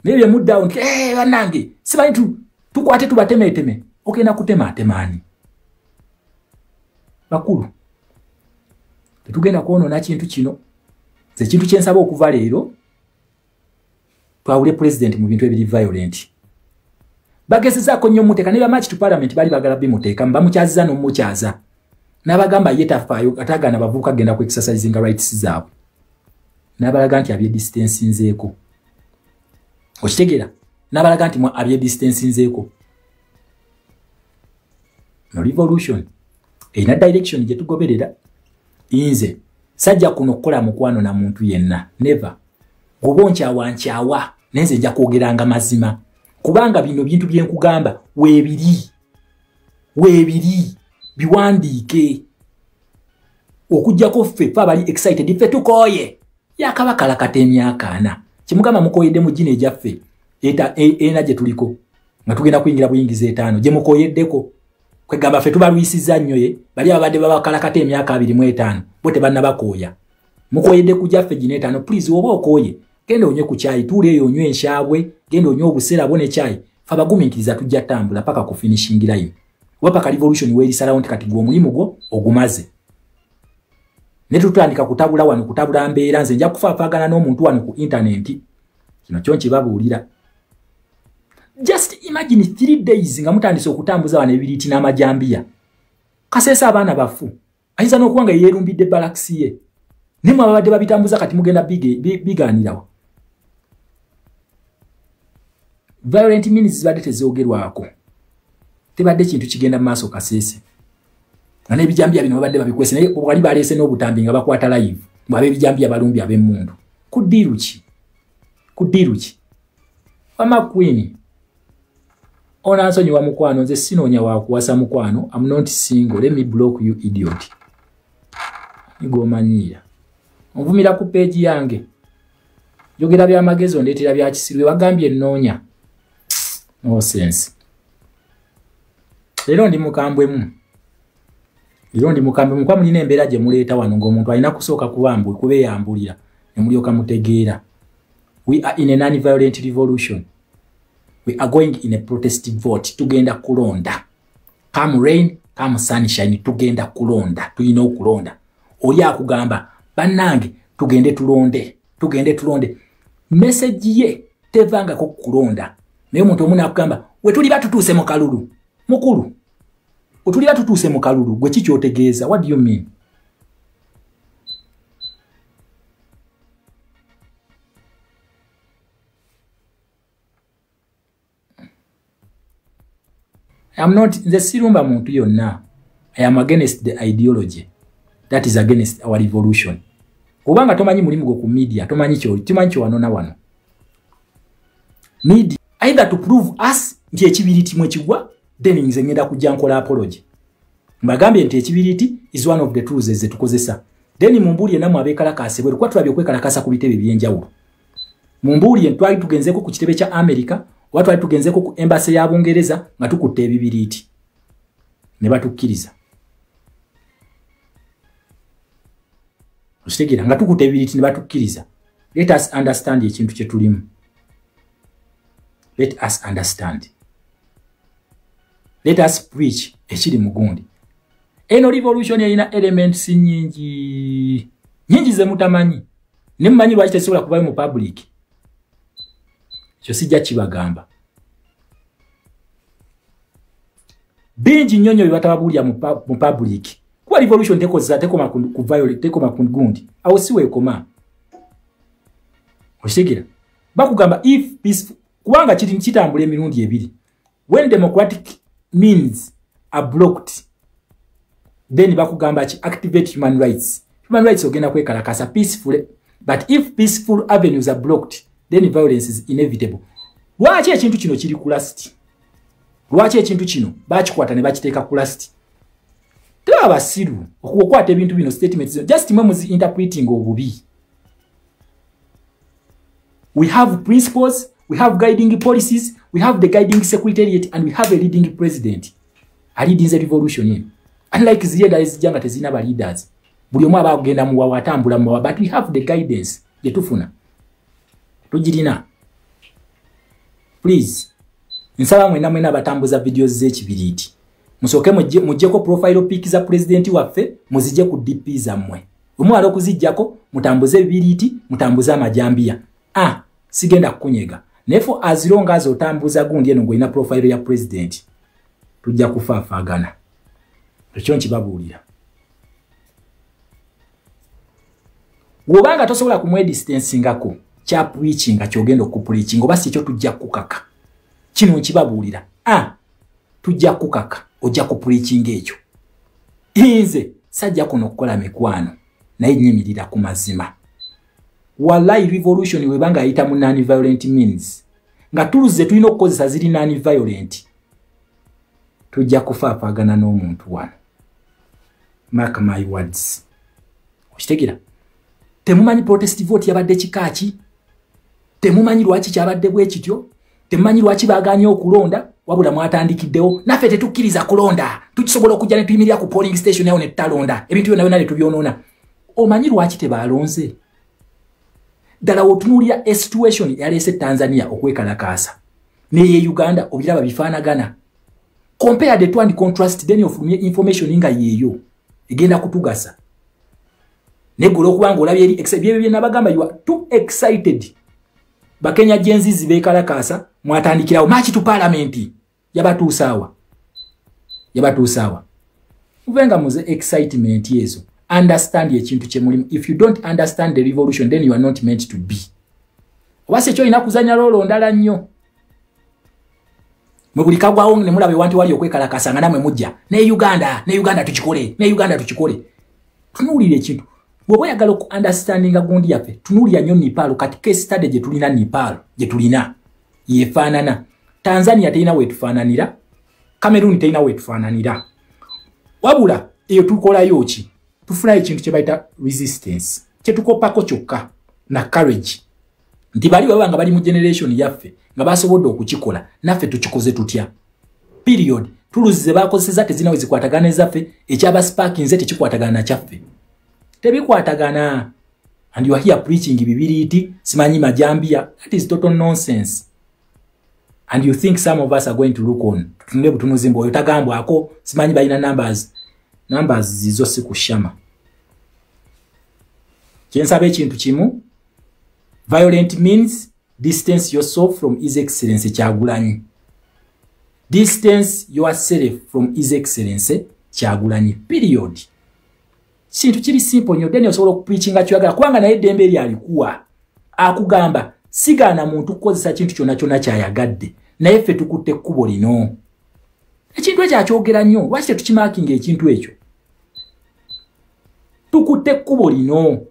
naye bye muddawo nti bannange simanyi tukwate tubatemeeteme ogenda kutemaatemani bakulu tetugenda kwonoona kintu kino ekintu kyensaba okuva leero twawule president mu bintu ebiri violent bagezezaako nnyo muteeka ne bamaki tu parliament bali bagala bimuteeka mbamukyaziza n'omukyaza n'abagamba yetafayo atagana bavuka genda ku exercising rights zaabwe n'abalaga nti abye distance nzeeko okitegera n'abalaga nti mu abye distance nzeeko no revolution ina direction je tugoberera inze sajja kuno kola mukwano na muntu yenna never goboncha wanchawa nenze nja kwogeranga mazima kubanga bino bintu byenkugamba webiri biwandiike okujjako ffe bali excited ffe tukoye yakabakala katemyaka ana kimugamba mukoyedde mu jine ejaffe ena je tuliko nga tugenda kuyingira buyingize 5 je mukoyeddeko kwegamba ffe tubalwisiza nnyo ye bali abadde babakala katemyaka 25 bote banna bakoya mukoyedde kujaffe jine 5 please oba okoye genda onye ku chai tule eyo onywe enshabwe genda onye obusera bone chai fabagumikiriza tujja tambula paka ku finishing line wapaka revolution weri surround kati gwo mulimu gwo ogumaze ne tutandika kutabula wano kutabula mbeera nze nja kufaafagana n'omuntu wano ku internet kino kyonki babuulira just imagine 3 days nga mutandise okutambuza wano ebiriti n'amajambiya kaseesa abaana bafu ayinza n'okuba nga yeerumbidde balaksi ye nimwe ababadde babitambuza kati mugenda bigaanirawo violent means zibadde tezoogerwako tebadde kintu kigenda mu maaso kaseese nga n'ebijambiya bino babadde babikwese naye wali baleese n'obutambi nga bakwata live ab'ebijambiya balumbi ab'emmundu kuddiru ki wama queen ona nsonyiwa mukwano nze sinoonya wakuwasa mukwano I'm not single let me block you idiot nigomanyiira onvumira ku page yange yogera by'amagezi ondeetera bya kisirwe wagambye ennoonya no sense Lero ndi mukambwemu kwa mulina embeera gye muleeta wano ng'omuntu alina kusooka kubeeyambulira ne mulyoka mutegeera. We are in a non-violent revolution. We are going in a protest vote. Tugenda kulonda. Come rain, come sunshine, tugenda kulonda. Tuyina okulonda. Oli akugamba bannange tugende tulonde. Message ye tevanga ko kulonda. Naye omuntu omuna akugamba we tuli batutuuse mu kalulu. Mukulu. Otuli batutuuse mu kalulu gwe kiki otegeeza? What do you mean? I am not the sirumba muntu yonna. I am against the ideology that is against our revolution. Kubanga tomanyi mulimu go ku media, tomanyi kyo wano wano. Media either to prove us nti ekibiriti mwe kigwa, then nze ngenda kujja nkola apology. Mbagambye nti ekibiriti is one of the tools eze tukozesa. Then mumbulye namwe abekalakase bwe kwa tulabye kwekalakasa ku bitebe byenjawulo. Mumbulye twali tugenzeko ku kitebe kya America, watu twali tugenzeko ku embassy ya Bungereza nga tukutte ebibiriti. Ne batukkiriza. Ostegera nga tukutte ebibiriti ne batukkiriza. Let us understand ekintu kye tulimu. Let us understand. Let us preach ekiri mugundi. Eno revolution yina elements nyingi ze mutamanyi. Nimmanyi lwaki tesobola kubayo mu public. Kyo sijja kibagamba. Bingi nyonyo bibatababulya mu public. Kuba revolution tekoma ku violate tekoma ku gundi. Awo siwe ekoma. Oshigira. Bakugamba if peaceful kubanga kiti kitambula emirundi ebiri. When democratic means are blocked, then bakugamba ki activate human rights. Human rights ogenda kwekalakasa peacefully. But if peaceful avenues are blocked, then violence is inevitable. Lwaki ekintu kino kiri ku last? Lwaki ekintu kino bakikwata ne bakiteeka ku last? Teba basiru okukwata ebintu bino statements just mwe muzi interpreting obubi. We have principles, we have guiding policies, we have the guiding secretariat, and we have a leading president. A leading the revolution in. Unlike ziyeda ezijanga tezina ba leaders. Buli omu abagenda mu watambula mu but we have the guidance yetufuna. Tujirina. Please. Nsaba mwena batambuza videos z'ekibiriti. Musoke mujjeko profile pic za president waffe muzije ku DP zammwe. Omwala okuzijjako mutambuze ebibiriti, mutambuza amajambiya. Sigenda kunyega. Nefo as long as otambuza gundi eno ngoina profile ya president. Tujja kufaafagana. Ekyo nkibabuulira. Wobanga tosobola kumwe distance ngako kya preaching kyogenda okupreaching oba si kyo tujja kukaka. Kino nkibabuulira. Tujja kukaka ojja kupreaching ekyo. Inze sajja kuno okukola mikwano naye nyimirira ku mazima. Wallahi revolution webanga ayita mu non-violent means. Nga tuluze tulina okukozesa ziri non-violent. Tujja kufaapagana n'omuntu wano. Mark my words. Okitegera? Temumanyi protest vote yabadde kikaaki? Temumanyi lwaki kyabadde bwe kityo? Temumanyi lwaki baaganye okulonda? Wabula mwatandikiddewo. Naffe tetukkiriza kulonda. Tukisobola okujja ne tuyimirira ku polling station yawo ne tutalonda. Ebintu byonna byonna ne tubyonoona. Omanyi lwaki tebalonze? Ddala wotunuulira a situation yaleese Tanzania okwekalakaasa. Neye Uganda obiraba bifaanagana. Compare the two and contrast then of information nga yeeyo. Egenda kutugasa. Negolo kubanga olabye eri excited bye nabagamba you are too excited. Bakenya jenzi zibekalakaasa mwatandikirawo machi tu parliament yabatuusawa. Uvenga muze excitement yezo. Understand ekintu kye mulimu. If you don't understand the revolution then you are not meant to be. Wase kyo inakuzanya lolo ndala nnyo. Mwebulika gwawo ne mulabe wantu wali okwekalakasa nga namwe mujja. Ne Uganda tukikole. Tunuulire ekintu. Bwe oyagala ku understanding gundi yaffe tunuulira nnyo Nepal kati case study gye tulina Nepal gye tulina yefaanana. Tanzania teina we tufaananira, Cameroon teina we tufaananira. Wabula eyo tukolayo ki? Tufuna ekintu kye bayita resistance. Kye tukopako kyokka na courage. Nti bali baba nga bali mu generation yaffe nga basobodde okukikola naffe tukikoze tutya. Period. Tuluzize bakozeseza tezina we zikwatagana ezaffe ekyaba sparking nze tekikwatagana na kyaffe. Tebikwatagana. And you are here preaching bibiriti simanyi majambia. That is total nonsense. And you think some of us are going to look on. Tunde butunuzimbo yotagambwa ako simanyi balina numbers zizo sikushama. Kyensabe ekintu kimu. Violent means distance yourself from His Excellency Kyagulanyi. Distance yourself from His Excellency Kyagulanyi. Period. Kintu kiri simple nnyo then osobola okupreachinga kyagala kubanga naye eddembe eri alikuwa. Akugamba sigana muntu kukozesa kintu kyonna kyayagadde. Naye ffe tukutte ekkubo lino. Ekintu ekyo akyogera nnyo. Lwaki tetukimakinga ekintu ekyo? Tukutte ekkubo lino.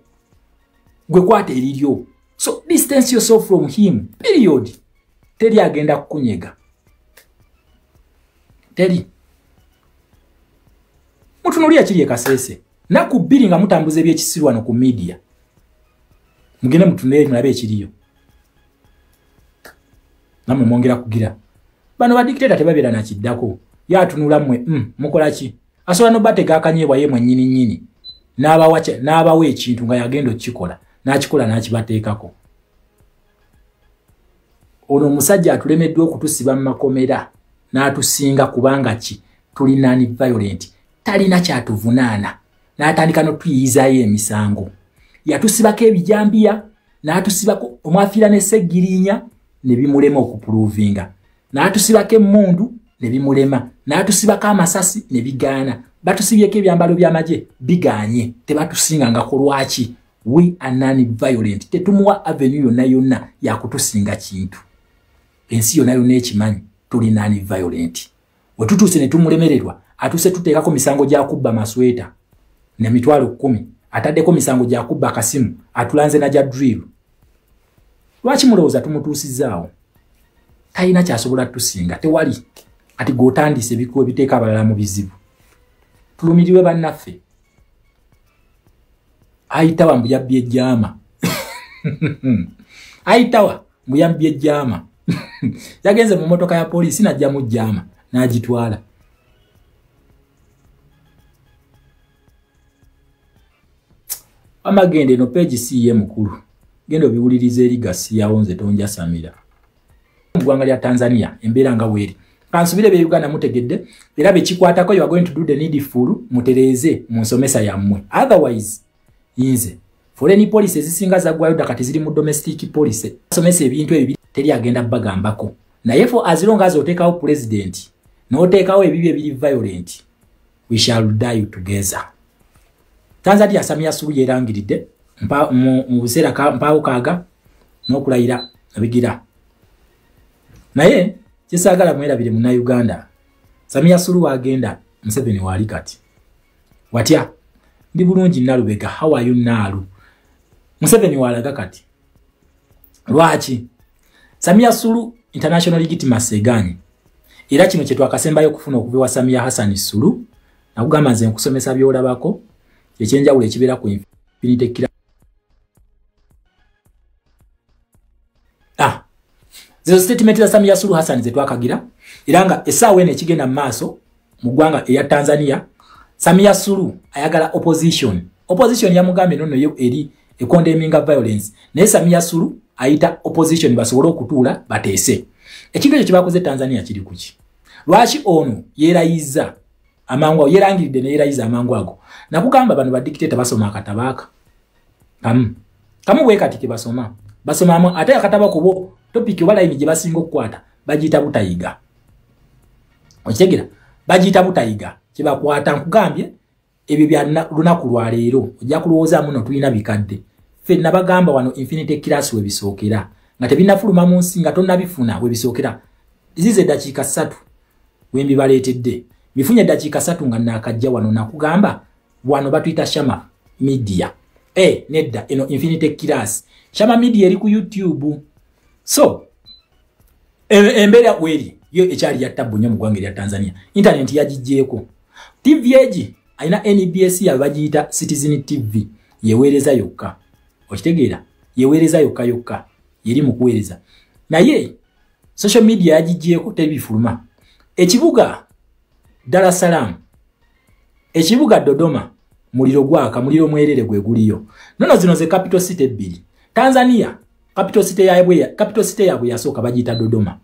Gwe kwata eriryo. So distance yourself from him. Period. Teri agenda kukunyega. Teri. Mutunuulira kiri ekasese. Naku bbiri nga mutambuza ebyekisirwano ku media. Mugende mutunule mulabe ekiriyo. Namwe mwongera kugira. Bano ba dictator tebabeera na kiddako. Yatunula mmwe mukola ki? Asobola no batega akanyebwa ye mwennyini nnyini. N'abawa ekintu nga yagenda okikola. N'akikola n'akibateekako. Ono omusajja atulemeddwa okutusiba mu makomera n'atusinga kubanga ki tuli non-violent. Talina kyatuvunaana. N'atandika n'otuyizaayo emisango. Yatusibako ebijambiya n'atusibako omwafiira ne Seggirinya ne bimulema okupruvinga. N'atusibako emmundu ne bimulema. N'atusibako amasasi ne bigaana. Batusibyeko ebyambalo by'amagye bigaanye. Tebatusingangako lwaki? We are non-violent. Tetumuwa avenue yonna yakutusinga kintu. Ensi yonna ekimanyi tuli non-violent. We tutuuse ne tumulemererwa atuse tuteekako misango gya kubba masweta ne mitwalo 10 ataddeko misango gya kubba akasimu atulanze na gya drill. Lwaki mulowooza tumutuusizaawo? Talina kyasobola tusinga tewali. Ati gotandise bikuwe biteeka abalala mu bizibu. Tulumiriwe bannaffe. Ayitawa mbuyabbi ejjaama. Ayitawa mbuyabbi ejjaama. Yagenze mu motoka ya polisi najja mu jjaama n'agitwala. Amagende no page si ye mukulu. Gendo biwulirize eri gasi yawonze tonja Samira. Mugwanga lya Tanzania embeera nga weri. Kansubire be Uganda mutegedde era be kikwatako you are going to do the needful mutereze mu nsomesa yammwe. Otherwise yinze foreign police zisinga zagwayo dakati ziri mu domestic police. Somesa ebintu ebi teri agenda bagambako. Naye for as long as otekawo president n'otekawo ebibye biri violent we shall die together. Tanzania Samia Suluhu yerangiridde mu buseera mpaawo kaaga n'okulayira abigira naye kisaagala mwerabire Munnayuganda Samia Suluhu agenda Museveni wali kati watya ndi bulungi Nalubega how are you Nalu Museveni walaga kati lwaki Samia Suluhu international legitimacy eganye era kino kye twakasembayo okufuna okuva Samia Hassan Suluhu nakugamba nze nkusomesa byolabako ekyenjawulo ekibeera ku Infinite Kira Zizo statement za Samia Suluhu Hassan ze twakagira iranga esaawe ne kigenda maaso mu ggwanga eya Tanzania Samia Suluhu ayagala opposition ya mugambe nono yo eri condemning violence naye Samia Suluhu ayita opposition basobola okutuula bateese ekintu ekyo kibakoze Tanzania kiri kuki lwaki ono yerayiza amangu yerangiride ne yerayiza amangu ago nakugamba bano ba dictator basoma akatabaka kamu wekati ke basoma ate akatabako bo topic wala imi gye basinga okukwata bagiyita butayiga okitegera bagiyita butayiga kye bakwata nkugambye ebyo bya lunaku lwa leero ojja kulowooza muno tulina bikadde ffe nabagamba wano Infinite Class we bisookera nga tebinafuluma mu nsi nga tonnabifuna we bisookera zize dakiika 3 wembi baleetedde bifunye dakiika 3 nga nakajja wano nakugamba wano batuyita Shama Media nedda eno Infinite Class Shama Media eri ku YouTube so embera weri yo ekyali ya tabu nnyo mu ggwanga lya Tanzania internet yagijjeeko TV eji aina NBS ya bagiyita Citizen TV yeweereza yokka okitegeera yeweereza yokka yeri mu kuweereza naye social media yagijjeeko tebifuluma ekibuga Dar es Salaam ekibuga Dodoma muliro gwaka muliro mwerere gwe guliyo nono zino ze capital city ebbiri Tanzania capital city yabwe yasooka bagiyita Dodoma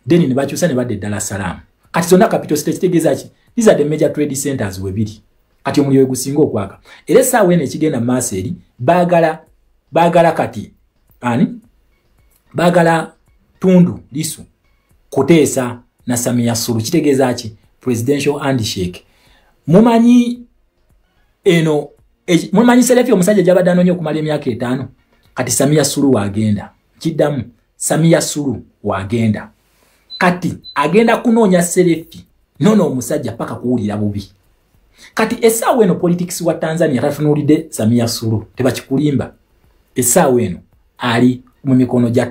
then ne bakyusa ne badde Dar es Salaam kati zonna capital city kitegeeza ki these are the major trade centers webiri kati omuliro we gusinga okwaka era essaawa eno ekigenda mu maaso eri baagala kati baagala Tundu Lissu kuteesa na Samia Suluhu kitegeeza ki presidential handshake mumanyi Selefie omusajja gy'abadde anoonya okumala emyaka 5 kati Samia Suluhu wagenda kiddamu Samia Suluhu wagenda kati agenda kunoonya Selefie nono omusajja paka kuwulira bubi kati essaawa eno politics wa Tanzania tatunulidde Samia Suluhu tebakikulimba essaawa eno ali mu mikono gya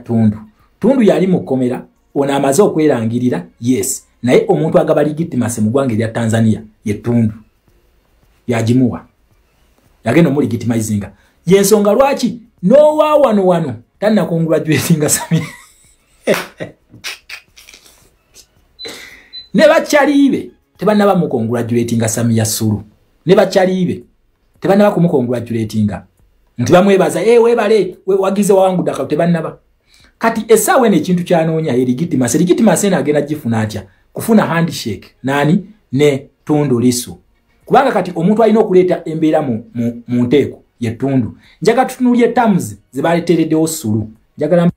Tundu yali mu kkomera ono amaze okwerangirira yes naye omuntu agaba legitimacy mu ggwanga lya Tanzania ye Tundu yagimuwa yagenda mu legitimizinga yensonga lwaki no wano tanna congratulating Samia ne bakyalibe tebanaba mu congratulating Samia Suluhu ne bakyalibe tebanaba ku mu congratulating nti bamwebaza webale wagize wangu daka tebanaba kati essaawa eno ekintu kyanoonya legitimacy agenda gifuna atya kufuna handshake nani ne Tundu Lissu kubanga kati omuntu alina okuleeta embeera mu nteeko ye Tundu njaga tutunulye terms ze baleetereddewo Suluhu njagala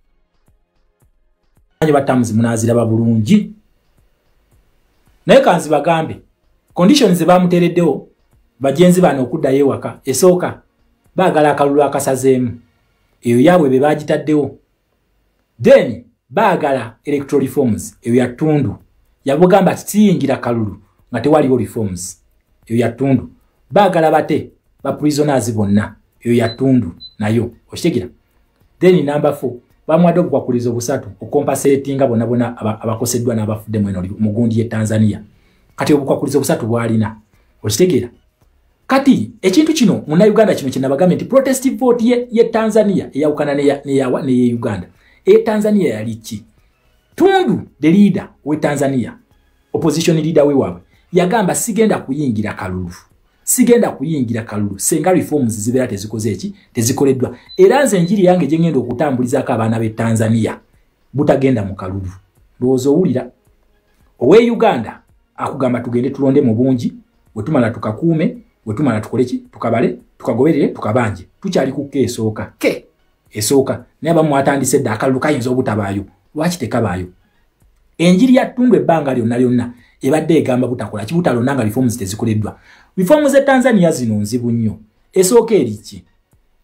ba terms munaziraba bulungi naye kanzi bagambe conditions ze bamuteereddewo bajenzi bano okuddayo ewaka esooka baagala akalulu akasazeemu eyo yaabwe be bagitaddewo then baagala electoral reforms eyo ya Tundu yabugamba tiyingira kalulu nga tewaliwo reforms eyo ya Tundu baagala bate ba prisoners bonna eyo ya Tundu nayo okitegera then number 4 bamwadde okukwakuliza obusatu okompensatinga bonna abakoseddwa n'abafudde mu eno mugundi ye Tanzania kati obukwakuliza obusatu bwalina okitegera kati ekintu kino Munnayuganda kino kinabagambe nti protest vote ye Tanzania eyawukana ne Uganda Tanzania yali ki Tundu the leader we Tanzania opposition leader we wabwe yagamba sigenda kuyingira kalulu senga reforms zibeera tezikoze eki tezikoleddwa era nze njiri yange gye ngenda okutambulizaako abaana be Tanzania butagenda mu kalulu ndowooza owulira owe Uganda akugamba tugende tulonde mu bungi wetumala tukakuume wetumala tukole ki tukabale tukagoberere tukabanje tukyali ku esooka naye abamu atandise dda akalulu kayinza obutabaayo lwaki tekabaayo enjiri ya Tundu ebbanga lyonna ebadde egamba butakola kibutalonanga reforms tezikoleddwa reforms ze Tanzania zino nzibu nnyo esooka eriki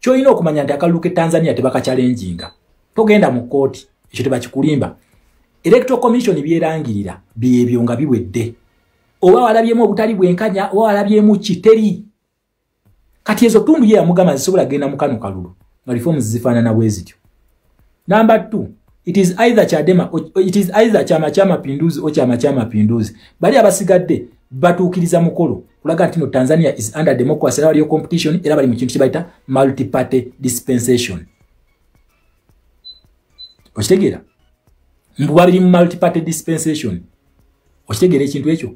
Kyoyina okumanya nti akalulu ke Tanzania tebaka challenginga. Togenda mu kooti, ekyo tebakikulimba. Electoral Commission byerangirira byebyo nga biwedde. Oba walabyemu obutali bwenkanya, oba walabyemu kiteri. Kati ezo tundu ye yamugamba zisobola genda mu kano kalulu. Nga reforms zifaanana bwe zityo. Number 2, it is either Chadema or it is either Chama cha Mapinduzi or Chama cha Mapinduzi. Bali abasigadde batuukiriza mukolo kulaga nti no Tanzania is under democracy era waliyo competition era bali mu kintu kibayita multi-party dispensation. Okitegera? Mbu babiri mu multi-party dispensation. Okitegera ekintu ekyo?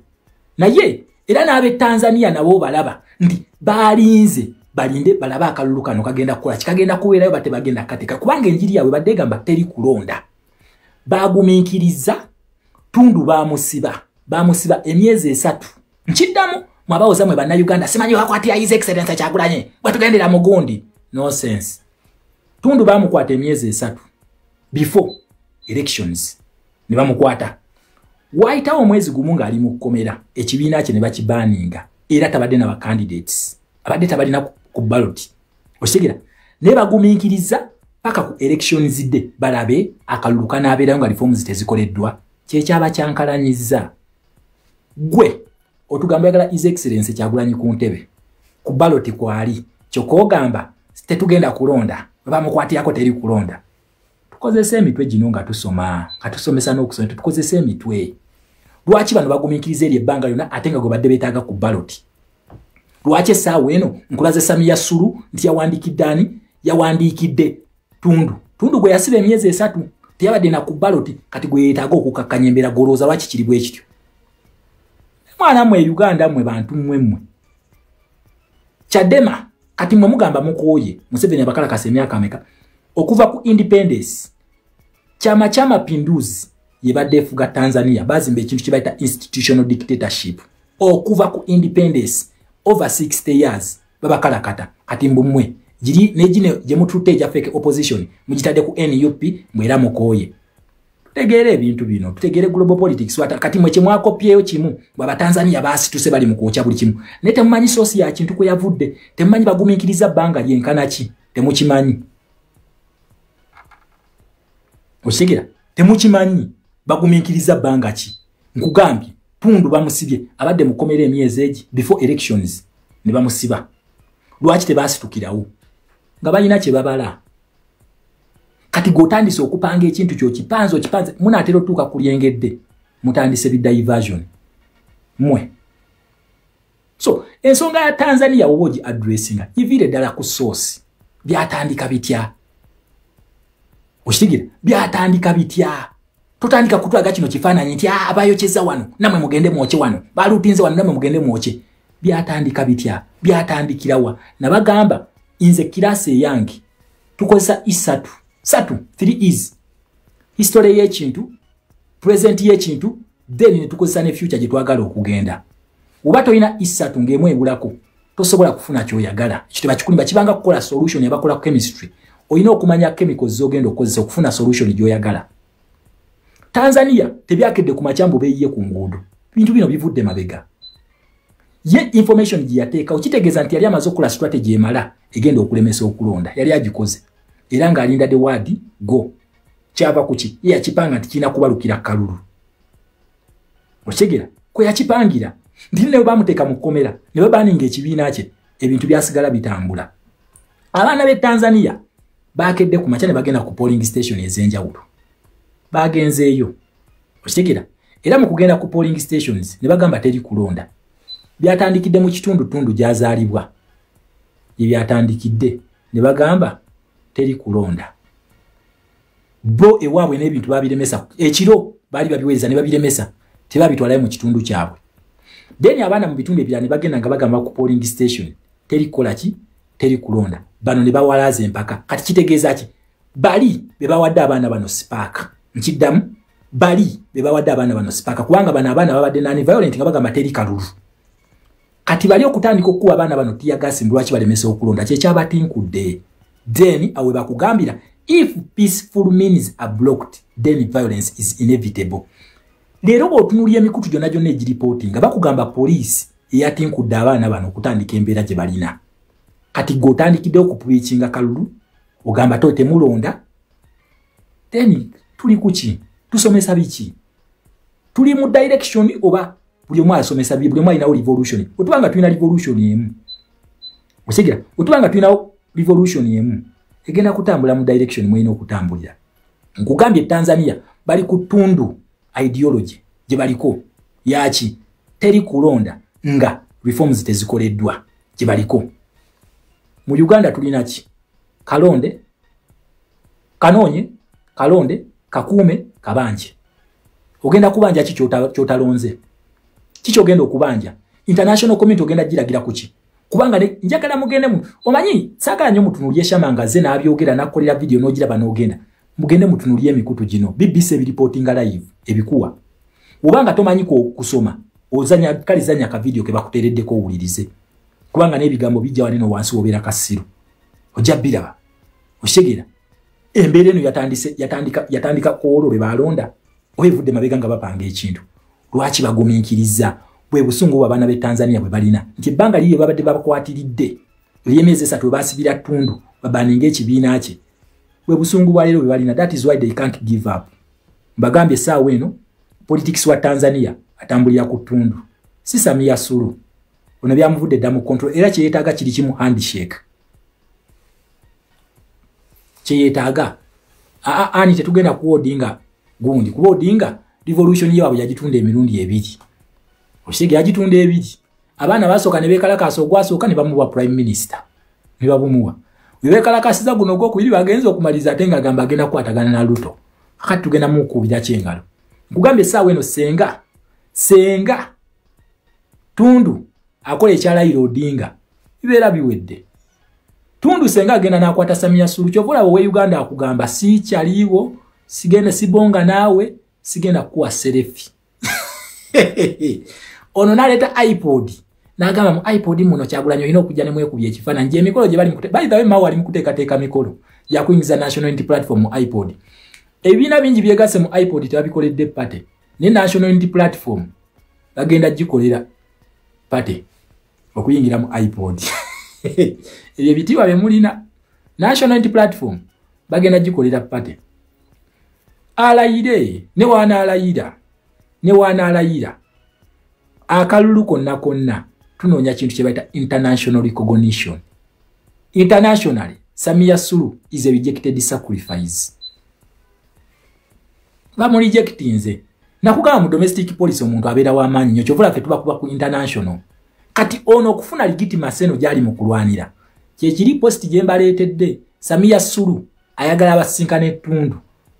Naye era n'abe Tanzania nabo balaba nti balinze balinde balaba akalulu kano kagenda kukola kikagenda kubeerayo bate bagenda katika kubanga enjiri yawe badde gamba teri kulonda. Bagumiikiriza Tundu bamusiba emyezi 3. Nkiddamu mwabawoza mwe banna Uganda simanyi wakwati ya His Excellency Kyagulanyi batugendera mugundi. No sense. Tundu bamukwata emyezi 3 before elections ne bamukwata. Waitawo mwezi gumu nga ali mu kkomera ekibiina kye ne bakibaninga era tabadde na candidates abadde tabalina ku ballot. Okitegera? Ne bagumiikiriza paka ku elections zidde balabe akalulu kanaabeerayo nga reforms tezikoleddwa kyekyaba kyankalanyiza. Gwe otugamba yagala His Excellency Kyagulanyi ku ntebe ku ballot kwali kyokogamba tetugenda kulonda bamukwatirako teri kulonda. Tukozese emitwe gino nga tusoma katusomesa n'okusoma tukozese emitwe. Lwaki bano bagumiikiriza eri ebbanga lyonna ate nga gwe badde beetaaga ku ballot? Lwaki essaawa eno nkulaze Samia Sulu nti yawandiikidde Tundu gwe yasiba emyezi 3 teyabadde na ku ballot kati gwe yeetaaga okukakkanya embeera golooza lwaki kiri bwe kityo? Mwana mmwe Uganda mmwe bantu mmwe. Chadema kati mmwe mugamba mukooye Museveni abakalakasa emyaka ameka okuva ku independence Chama cha Mapinduzi yebadde efuga Tanzania bazimba ekintu kibayita institutional dictatorship. Okuva ku independence over 60 years babakalakata kati mbumwe jiri nejine jemututte ja fake opposition mujitade ku NUP mwera mukooye. Tutegere ebintu bino tutegere global politics wata kati mwe kimwako pyeyo kimu baba Tanzania basi tuse bali mukoocha buli kimu nete mmanyi sosi ya kintu ko yavudde temmanyi bagumiikiriza banga lyenkana ki temukimanyi. Okitegera? Temukimanyi bagumiikiriza banga ki nkugambye Tundu bamusibye abadde mukomera emyezi egi before elections ne bamusiba. Lwaki tebasitukirawo nga balina kye babala? Kati gotandise okupanga ekintu kyo kipanze munaatera otuuka kulyengedde mutandise bidiversion mwe. So ensonga ya Tanzania woji addressinga ivire ddala ku source byatandika bitya? Okitegera? Byatandika bitya? Tutandika kutwaga kino kifaananyi nti abayokyeza wano namwe mugende mwoche wano balutinze wano namwe mugende mwoche. Byatandika bitya? Byatandikirawa nabagamba inze kirase yangi tukozesa isatu 3 is history y'ekintu, present y'ekintu, then ne tukozesa ne future gye twagala okugenda. Oba toyina isatu ng'emu ebulako tosobola kufuna ky'oyagala. Ekyo bakikulimba kibanga kukola solution yabakola ku chemistry. Oyina okumanya chemicals z'ogenda okozesa okufuna solution gy'oyagala. Tanzania tebyakedde ku makyambu beeyiye ku nguudo. Bintu bino bivudde mabega. Ye information gye yateeka okitegeeza nti yali amaze okukola strategy emala egenda okulemesa okulonda. Yali agikoze. Era ng'alinda the word go. Kyava kuki? Ye yakipanga nti kina kubalukira kalulu. Okitegera? Kwe yakipangira. Ndine ne bamuteeka mu kkomera. Ne babaninga ekibiina kye. Ebintu byasigala bitambula. Abaana be Tanzania bakedde ku makya ne bagenda ku polling station ez'enjawulo. Bagenzeeyo. Okitegera? Era mu kugenda ku polling stations ne bagamba teri kulonda. Byatandikidde mu kitundu gyazaalibwa. Ye byatandikidde ne bagamba teri kulonda. Bo ewaabwe n'ebintu babiremesa. Ekiro bali babiweza ne babiremesa. Tebabitwalayo mu kitundu kyabwe. Then abaana mu bitundu ebirala ne bagenda nga bagamba ku polling station teri kola ki? Teri kulonda. Bano ne bawalaza empaka. Kati kitegeeza ki? Bali be bawadde abaana bano spark. Nkiddamu bali be bawadde abaana bano spark kubanga bano abaana babadde nani violent nga bagamba teri kalulu. Kati bali okutandika okuwa abaana bano tiyagasi lwaki balemesa okulonda kyekyabatinkudde. Then awe bakugambira if peaceful means are blocked then violence is inevitable. Lero bw'otunuulya emikutu gyonna egiripooti nga bakugamba poliisi eyatinkudde abaana bano okutandika embeera gye balina. kati gotandikidde okupreachinga kalulu ogamba to temulonda then tuli kuki tusomesa biki tuli mu direction oba buli omwe asomesa buli omwe alina revolution otubanga tulina revolution emu osegira otubanga tulina revolution emu egenda kutambula mu direction mwino okutambulira nkugambye Tanzania bali kutundu ideology je baliko yachi teri kulonda nga reforms tezikoleddwa je baliko mu Uganda tulina ki kalonde kanonye kalonde kakume kabanje ogenda kubanja ki kyotalonze kicho ogenda okubanja international community ogenda jiragira kuki kubanga njagala mugende mu omanyi saka nnyo mutunulye shamangaze na abyogera nakolera video nogira banogenda mugende mutunulye emikutu gino BBC reportinga live ebikuwa ubanga tomanyi ko kusoma ozanya kalizanya ka video ke bakutereddeko owulirize kubanga n'ebigambo bijja waneno wansi wobera kasiru ojabira oshegera embere no yatandika ko be balonda oyevudde mabega nga bapanga ekintu lwaki baguminkiriza bwe busungu abana be Tanzania bwe balina nti banga liye babadde bakwatiridde lyemeze 3 basibira tundu babaninge ekibiina kye bwe busungu bwa lero bwe balina that is why they can't give up mbagambye saawe eno politics wa Tanzania atambulira ku tundu si Samia Suluhu ono byamuvudde damu control era kyeyetaaga kiri kimu handshake kyeyetaaga ani tetugenda ku Odinga gundi ku Odinga revolution yawe yagitunda emirundi ebiri oshege yagitunda ebiri abana basoka ne bekalakaso gwasooka ne bamuwa prime minister ne babumuwa webekalakasiza guno gwo kubiri bagenza okumaliza atenga gamba agenda kwatagana na Ruto akati tugenda mu kubira kyengalo nkugambye saawe eno senga tundu akole ekyalairo Odinga ibera biwedde tundu senga agenda nakwata Samia Suluhu kyovula we Uganda akugamba si kyaliwo sigenda sibonga nawe sigenda kuwa serefi ono naleta iPod nagamba mu iPod muno kyagulanyo ino okujja ne mwekubye ekifana nje emikolo gye bali mukute by the way mawo ali mukuteeka mikolo ya kuingiza national unity platform mu iPod ebina bingi byegase mu iPod tabikoledde pate ne national unity platform bagenda gikolera pate okuyingira mu iPod ebyo bitiwa be mulina national unity platform bagenda gikolera pate alayire ne wana alayira akalulu konna tunoonya kintu kye bayita international recognition internationally Samia Suluhu is a rejected sacrifice bamu rejectinze nakugamba mu domestic police omuntu abeera w'amaanyi nnyo kyovula fe tuba kuba ku international kati ono okufuna legitimacy eno gyali mu kulwanira kyekiri post gye mbaleetedde Samia Suluhu ayagala abasinkane tundu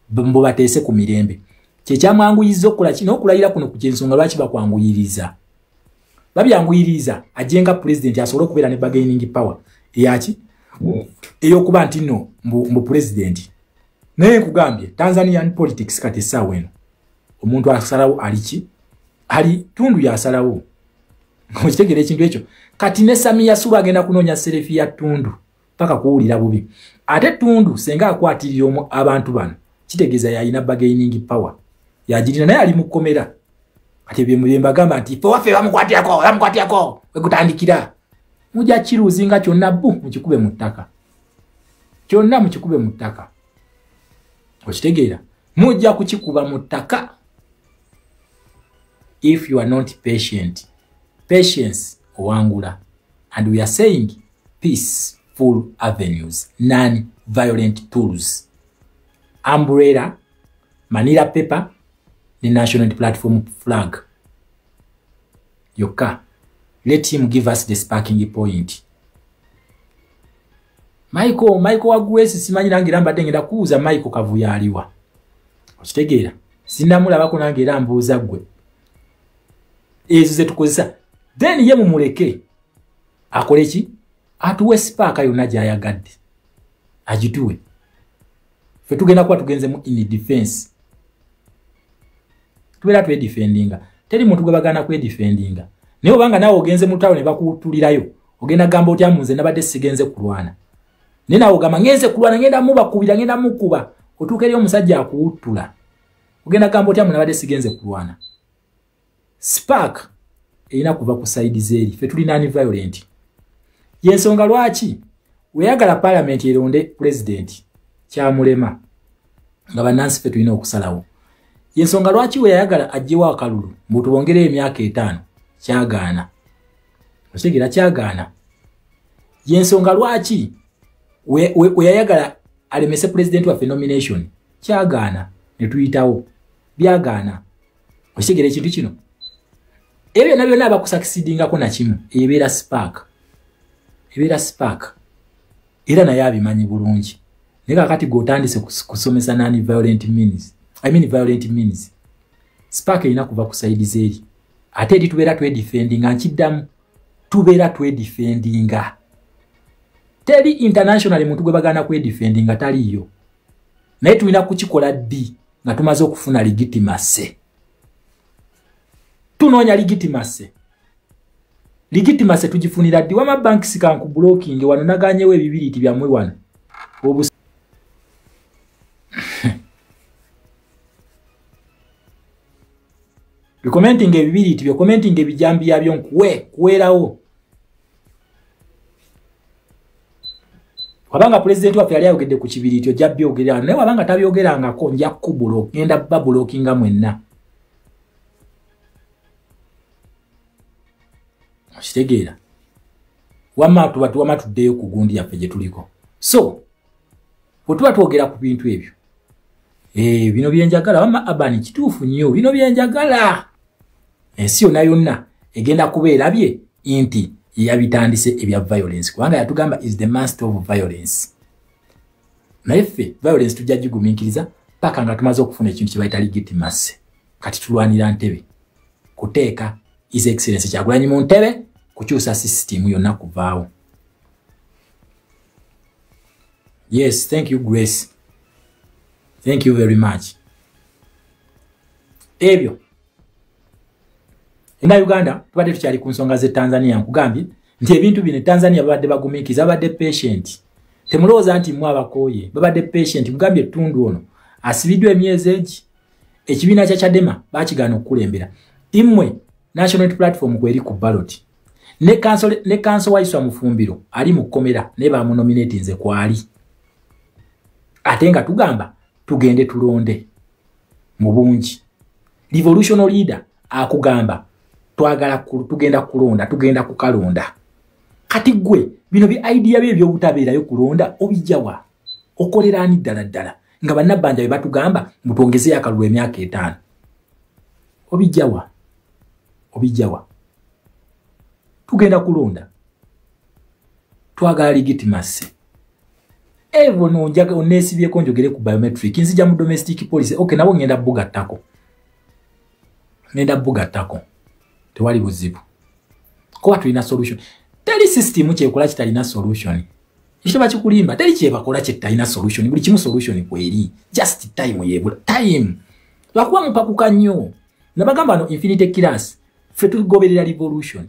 mbo bateese ku mirembe kyekyamwanguyiriza okukola kino okulayira kuno ku kyensonga lwaki bakwanguyiriza babyanguyiriza ajenga president asobole okubeera ne bargaining power eyaki eyokuba nti no mbu president naye nkugambye Tanzanian politics kati essaawa eno omuntu asalawo aliki ali tundu yasalawo okitegera ekintu ekyo kati ne Samia Suluhu agenda kunoonya serefi ya tundu paka kuwulira bubi ate tundu senga akwatirira abantu bano kitegeeza yalina bargaining power yagirina naye ali mukomera ati byemuyemba gamba nti fo wafe bamukwatiako wegutandikira mujja kiruzinga kyonna mukikube mu ttaka kyonna mukikube mu ttaka okitegeera mujja kukikuba mu ttaka if you are not patient patience owangula and we are saying peaceful avenues non-violent tools umbrella Manila paper the national platform flag yoka let him give us the sparking point Michael wagwesi simanyi nangira mbadde ngenda kuuza Michael kavuya aliwa okitegeera sinamulabako nangira mbuuza gwe ezo ze tukozesa then ye mumuleke akole ki atuwe spark yonna gyayagadde agituwe fe tugenda kuba tugenze mu in defense tubeera twe defendinga teri muntu gwe bagana kwe defendinga naye obanga nawe ogenze mu tawo ne bakutulirayo ogenda gamba otya munze nabadde sigenze kulwana ne nawe ogamba ngenze kulwana ngenda mubakubira ngenda mukuba otuuka eri omusajja akuwuttula ogenda gamba otya nabadde sigenze kulwana spark erina kuva ku side zeeri fe tuli non violent Yensonga lwaki weyagala parliament eronde president kyamulema nga bannansi ffe tulina okusalawo. Yensonga lwaki weyagala ajjewo akalulu mbutubongere emyaka 5 kyagaana. Osigera kyagaana. Yensonga lwaki weyagala alemese president wa nomination kyagaana ne tuyitawo byagaana. Osigera ekintu kino ebyo nabyo naba kusucceedingako na kimu ebeera spark. Ebeera spark era naye abimanyi bulungi. Naye kakati gotandise kusomesa nani violent means. Spark ina kuva ku side zeri. Ate eri tubeera twedefendinga nkiddamu. Tubeera twedefendinga. Teri international muntu gwe bagana kwedefendinga taliyo. Naye tulina kukikola ddi nga tumaze okufuna legitimacy. Tunoonya legitimacy. Legitimacy tugifunira ddi wama banks kanku blocking wano naganyewo ebibiriti byamwe wano. Commenting ebibiriti byo commenting ebijambi yabyo nkuwe kuwerawo. Wabanga president wa fyali ayogedde ku kibiriti ojja byogera naye wabanga tabyogerangako nja kubulo ngenda babulookinga mwenna. Kitegeera wama tuddeyo ku gundi yaffe gye tuliko. So bwe twogera ku bintu ebyo bino byenjagala wama abani kituufu nnyo bino byenjagala. Ensi yonna egenda kubeera bye inti yabitandise ebya violence kubanga yatugamba is the master of violence. Naye ffe violence tujja gigumiikiriza paka nga tumaze okufuna ekintu kye bayita legitimacy. Kati tulwanira ntebe kuteeka His Excellency Kyagulanyi mu ntebe kukyusa system yonna kuvaawo. Yes, thank you Grace. Thank you very much. Ebyo ina Uganda tubadde tukyali ku nsonga ze Tanzania nkugambye nti ebintu bino Tanzania babadde bagumiikiza babadde patient. Temulowooza nti mwe abakooye babadde patient. Mugambye Tundu ono asibiddwa emyezi egi ekibiina kya Chadema bakigaana okukulembera. Imwe National Platform kweri ku ballot. Ne council waiswa Mufumbiro ali mu komera ne ba nominate nze kwali. Ate nga tugamba tugende tulonde mu bungi. Revolutionary leader akugamba twagala tugenda kulonda tugenda kukalonda. Kati gwe bino bi idea bye by'obutabeerayo kulonda obijjawa okolera ani ddala nga bannabanja be batugamba mutongeze akalulu emyaka 5 obijjawa tugenda kulonda twagala legitimacy. Evo nonjaga onesibyeko njogere ku biometric nzija mu domestic police. Okay, nabo ngenda bugattako tewali buzibu kuba tulina solution. Teri system kyekola kitalina solution. Ekyo bakikulimba teri kyebakola kitalina solution. Buli kimu solution kweri just time yebula time lwakuba mupakuka nnyo nabagamba no infinite killers ffe tugoberera revolution.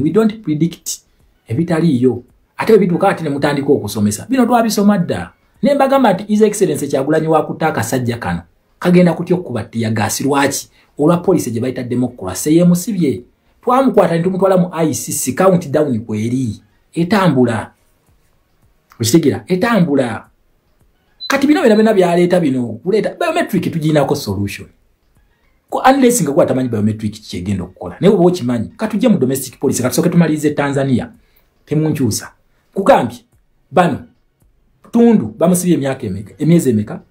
We don't predict ebitaliyo ate bituuka ate ne mutandika okusomesa bino twabisoma dda. Ne mbagamba nti His Excellency Kyagulanyi wakutaaka sajja kano kagenda kutya okubattiya gaasi lwaki olwa police gye bayita democracy yemusibye twamukwata ne tumutwala mu ICC countdown kweri etambula. Okitegeera etambula. Kati bino bina byaleeta bino kuleeta biometric tuginako solution. Ko unless nga kwatamanyi biometric kyegenda okukola naye oba okimanyi katujje mu domestic police katusooke tumalize Tanzania temunkyusa kugambye bano Tundu bamusibye emyezi emeka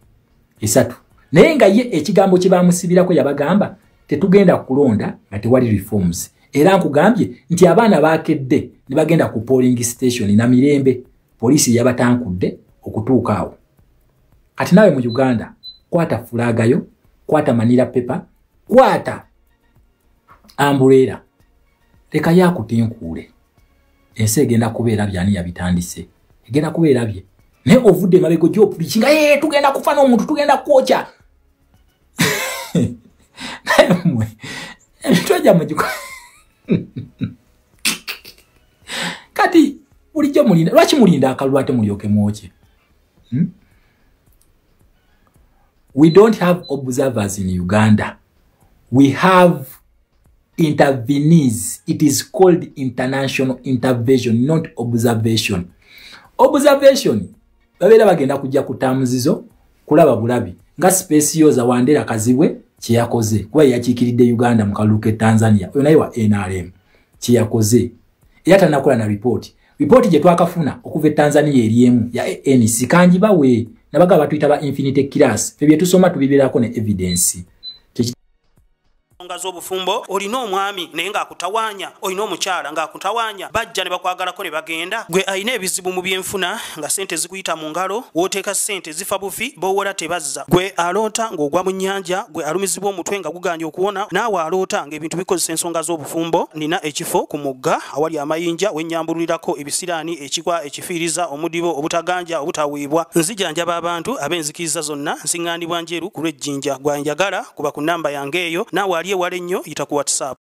3 naye nga ye ekigambo kye bamusibirako yabagamba tetugenda kulonda nga tewali reforms. Era nkugambye nti abaana bakedde ne bagenda ku polling station na Mirembe police yabatankudde okutuuka awo. Kati nawe mu Uganda kwata fulagayo kwata manila paper kwata umbrella leka yakutinkuule. Ensi egenda kubeera byani yabitandise egenda kubeera bye naye ovudde mabego job bikinga tugenda kufa n'omuntu tugenda kwokya naye mwe ebitwaja mujiko kati bulijjo mulinda lwaki mulinda akalulu ate mulyoke mwokye. We don't have observers in Uganda. We have intervenes. It is called international intervention, not observation. Observation, babera bagenda kujja kutamuzizo kulaba bulabi. Nga space yoza Wandera Kazibwe kiyakoze. Kuba yakikiridde Uganda mu kaluke Tanzania. Oyo naye wa NRM kiyakoze. Yata nakola na report. Report je twakafuna okuva Tanzania eriemu ya ANC kanjiba we nabaga batuyita ba infinite class. Febye tusoma tubibirako ne evidence. Ngazo obufumbo olina omwami naye nga akutawanya olina omukyala nga akutawanya bajja ne bakwagalako ne bagenda gwe ayina ebizibu mu byenfuna nga sente zikuyita mu ngalo wooteeka sente zifa bufi bowola tebazza gwe aloota ng'ogwa mu nnyanja gwe alumizibwa omutwe nga guganja okuwona naawe aloota ng'ebintu bikozesa ensonga z'obufumbo nina ekifo ku mugga awali amayinja wennyambulirako ebisiraani ekikwa ekifiiriza omudibo obutaganja obutaweebwa nzijanjaba abantu ab'enzikiriza zonna nsiŋŋaanibwa njeru ku lw'ejjinja gwanjagala kuba ku nnamba yange eyo naawe ali ewala ennyo yita ku WhatsApp.